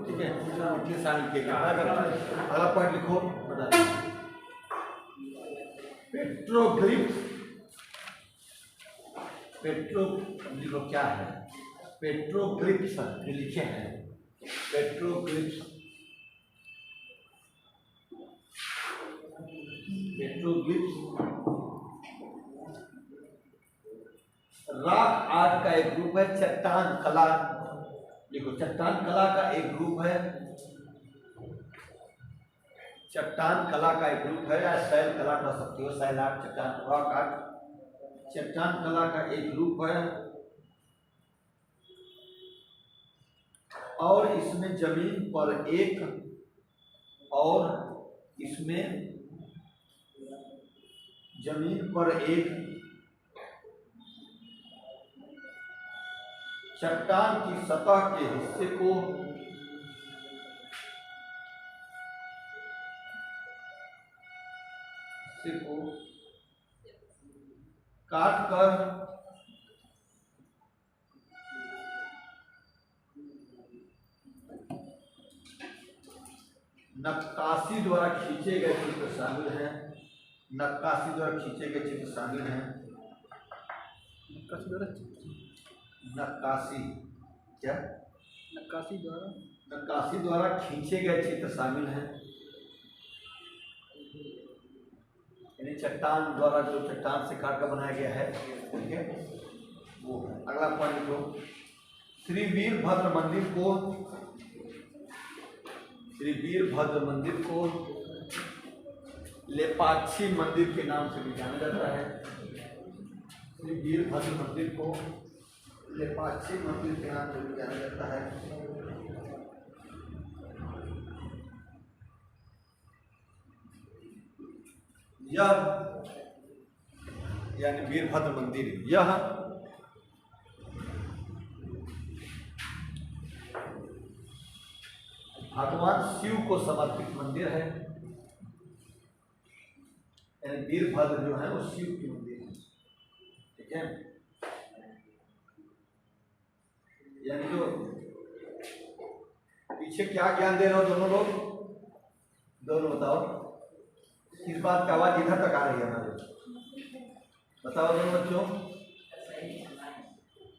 ठीक है, इतने शामिल किए गए। अगला पॉइंट लिखो, पेट्रोग्लिफ्स, देखो क्या है, पेट्रोग्लिफ्स जो लिखे हैं, पेट्रोग्लिफ्स रॉक आर्ट का एक ग्रुप है। चट्टान कला, देखो चट्टान कला का एक ग्रुप है, चट्टान कला का एक ग्रुप है, या शैल कला कह सकते हो, शैल आर्ट, चट्टान, रॉक आर्ट, चट्टान कला का एक ग्रुप है। और इसमें जमीन पर एक, और इसमें जमीन पर एक चट्टान की सतह के हिस्से को काट कर नक्काशी द्वारा खींचे गए चित्र शामिल हैं, नक्काशी द्वारा खींचे गए चित्र शामिल हैं। नक्काशी क्या? नक्काशी द्वारा खींचे गए चित्र शामिल हैं, यानी चट्टान द्वारा, जो चट्टान से काट कर बनाया गया है, ठीक है, वो है। अगला पॉइंट लो, श्री वीरभद्र मंदिर को लेपाक्षी मंदिर के नाम से भी जाना जाता है। श्री वीरभद्र मंदिर को लेपाक्षी मंदिर के नाम से भी जाना जाता है। यह यानी वीरभद्र मंदिर, यह भगवान शिव को समर्पित मंदिर है, यानी वीरभद्र जो है वो शिव की मंदिर है, ठीक है। यानी जो पीछे क्या ज्ञान दे रहे हो दोनों लोग, दोनों बताओ, किस बात की आवाज इधर तक आ रही है हमारे, बताओ दोनों बच्चों।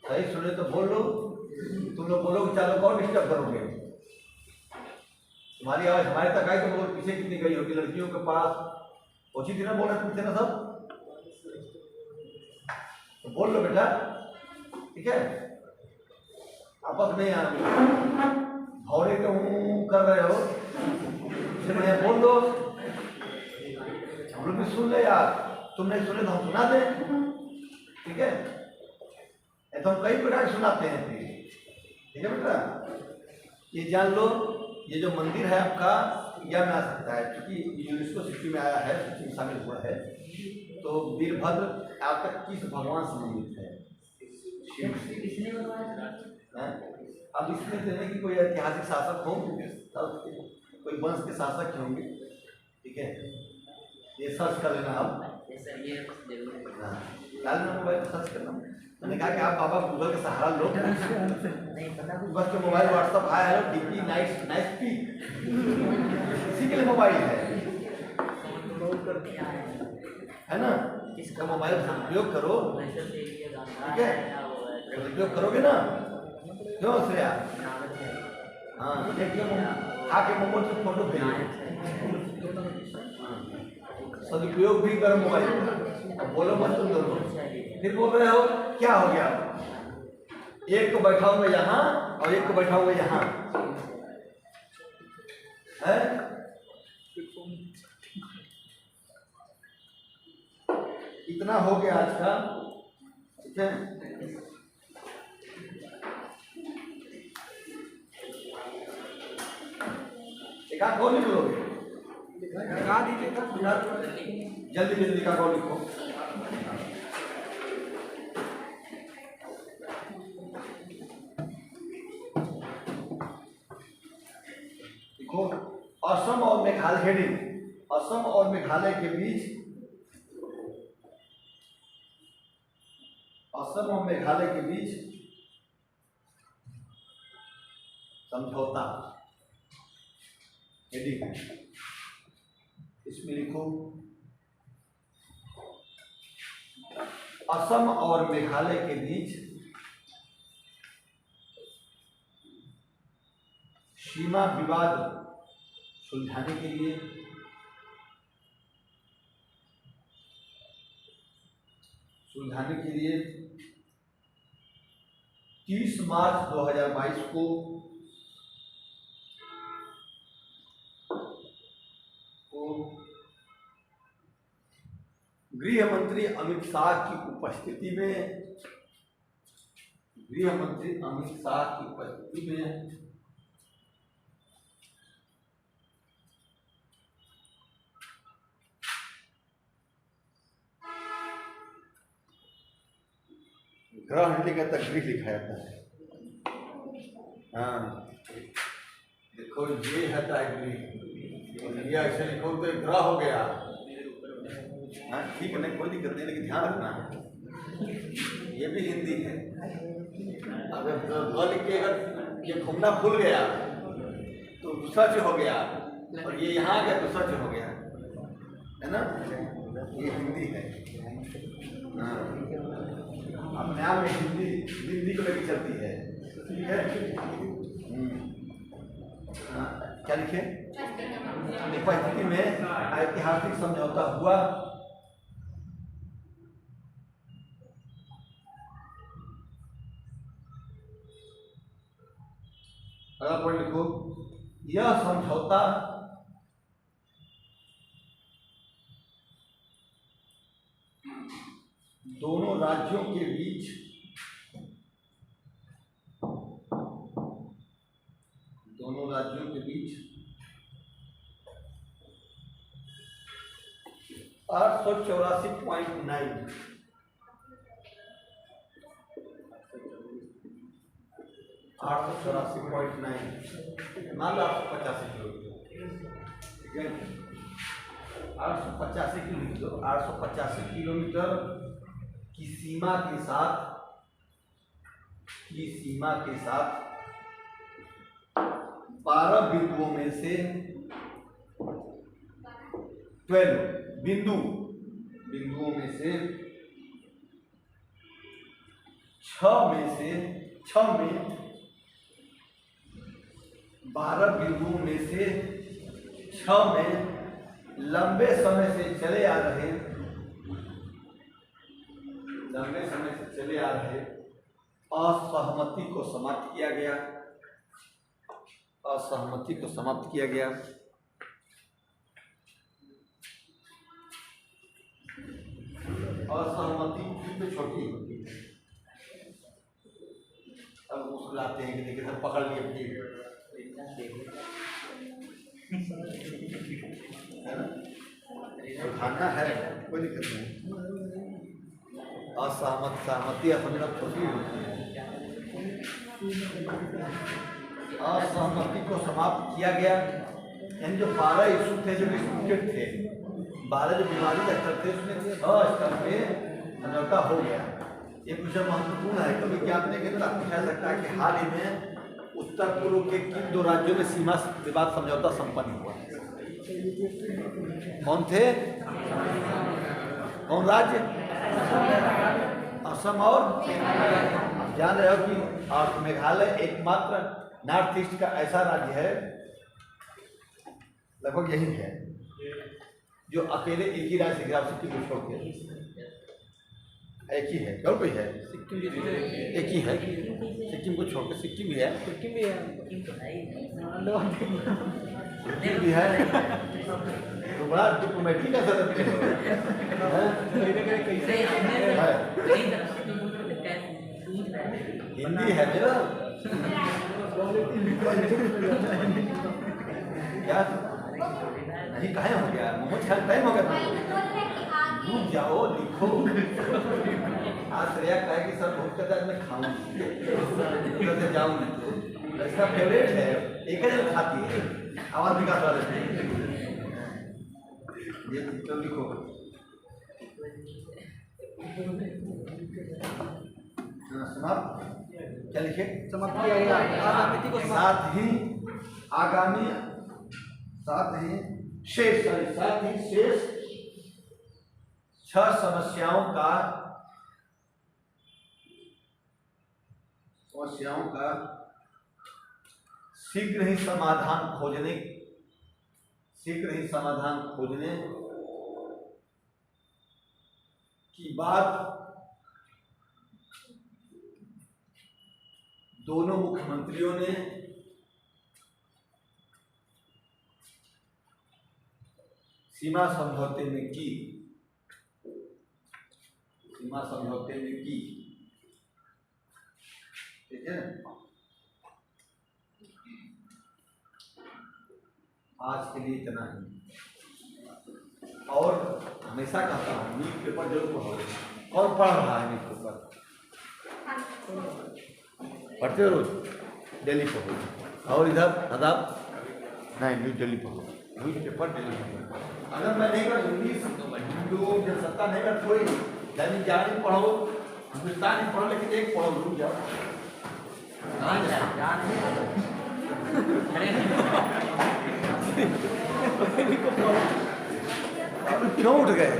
सही सुने तो बोल लो, तुम लोग बोलोगे चार लोग और डिस्टर्ब करोगे, तुम्हारी आवाज हमारे तक आई तो बोलो पीछे कितनी गई होगी लड़कियों के पास, पहुंची थी ना, बोल रहे थे ना सब, तो बोल लो बेटा, ठीक है। आपस में यहाँ भौरे के कर रहे हो, इसलिए बोल दो, हम लोग भी सुन ले यार, तुम नहीं सुने तो हम सुना दें, ठीक है। तो हम कई प्रकार सुनाते हैं, ठीक है बेटा। ये जान लो, ये जो मंदिर है आपका यह में आ सकता है, क्योंकि यूनेस्को सिटी में आया है, सिटी में शामिल हुआ है। तो वीरभद्र आपका किस भगवान से संबंधित है? किसने बनवाया? अब इसमें देने की कोई ऐतिहासिक शासक हो, कोई वंश के शासक होंगे, ठीक है, ये सर्च कर लेना आप, मोबाइल सर्च करना। मैंने कहा कि आप बाबा गूगल का सहारा लो, बस तो मोबाइल व्हाट्सअप आया है, डीपी नाइस पीक, इसी के लिए मोबाइल है ना, इसका मोबाइल उपयोग करो, ठीक है, उपयोग करोगे ना, क्यों श्रेया? हाँ, आके मोमो की फोटो भेजो, सदुपयोग भी करो मोबाइल, बोलो मत तुम दोनों, फिर बोल रहे हो क्या हो गया, एक को बैठा हुआ यहाँ और एक को बैठा हुआ यहाँ है। इतना हो गया आज का, ठीक है। एका कौन लिखोगे? लगा दीजिए, जल्दी जल्दी का कौन लिखो। देखो, असम और मेघालय, हेडिंग, असम और मेघालय के बीच, असम और मेघालय के बीच समझौता, हेडिंग है, इसमें लिखो असम और मेघालय के बीच सीमा विवाद सुलझाने के लिए सुलझाने के लिए 30 मार्च 2022 को गृह मंत्री अमित शाह की उपस्थिति में ग्रह नहीं लिखा था, गृह लिखा जाता है। हाँ देखो ये है गृह, ये ऐसे लिखो तो ग्रह हो गया। हाँ ठीक है, नहीं कोई दिक्कत नहीं, लेकिन ध्यान रखना ये भी हिंदी है। अगर ग लिख के अगर ये घूमना भूल गया तो दूसरा चीज हो गया, और ये यहाँ आ गया दूसरा चीज हो गया, है ना। ये हिंदी है। हाँ अपने आप में हिंदी को लेकर चलती है, ठीक है। क्या लिखे? उपस्थिति में ऐतिहासिक समझौता हुआ। अगला पॉइंट लिखो, यह समझौता दोनों राज्यों के बीच दोनों राज्यों के बीच 884.9 मान लो 885 किलोमीटर, ठीक है। 885 किलोमीटर की सीमा के साथ 12 बिंदुओं में से 12 बिंदुओं में से 6 में 12 बिंदुओं में से 6 में लंबे समय से चले आ रहे असहमति को समाप्त किया गया। असहमति पे छोटी होती है। अब मुस्कुराते हैं कि देखिए सब पकड़ लिए सुधारना है, कोई दिक्कत नहीं। सहमति समझना छोटी होती है। असहमति को समाप्त किया गया, यानी जो 12 इशू थे, जो डिस्प्यूटेड थे, 12 जो बीमारी लक्षण थे, उसमें 6 स्तर पे समझौता हो गया। ये कुछ महत्वपूर्ण है, कभी क्या आपने पूछा सकता है कि हाल ही में उत्तर पूर्व के किन 2 राज्यों में सीमा विवाद समझौता संपन्न हुआ? कौन थे? कौन राज्य? असम और जान रहे हो कि और मेघालय एकमात्र नॉर्थ ईस्ट का ऐसा राज्य है, लगभग यही है, जो अकेले एक ही राज्य से सिक्किम को छोड़ के एक ही है। और कोई है? एक ही है, सिक्किम को छोड़ के। सिक्किम भी है, सिक्किम भी है तो बड़ा डिप्लोमेटिक का जरूरत हिंदी है मेरा क्या ये कहे हो गया? मोहम्मद खान टाइम हो गया, डूब जाओ, लिखो। आज श्रेया कहे कि सर बहुत कहता है मैं खाऊंगी, जाऊँ नहीं, इसका फेवरेट है, एक ही जन खाती है। आवाज विकास वाले ये तो लिखो। समाप्त क्या लिखे? समाप्त किया गया। साथ ही शेष 6 समस्याओं का समस्याओं का शीघ्र ही समाधान खोजने की बात दोनों मुख्यमंत्रियों ने सीमा समझौते में की। ठीक है, आज के लिए इतना ही। और हमेशा कहता हूँ न्यूज पेपर जरूर पढ़ो। कौन पढ़ रहा है न्यूज पेपर? पढ़ते हो रोज? डेली पढ़ो। और इधर आदाब नहीं, न्यूज डेली पढ़ो, न्यूज पेपर डेली पढ़ो। अगर मैं नहीं कर हिंदू जनसत्ता नहीं कर कोई दैनिक जागरण पढ़ो, हिंदुस्तान ही पढ़ो, लेकिन एक पढ़ो, रुक जाओ। क्यों उठ गए?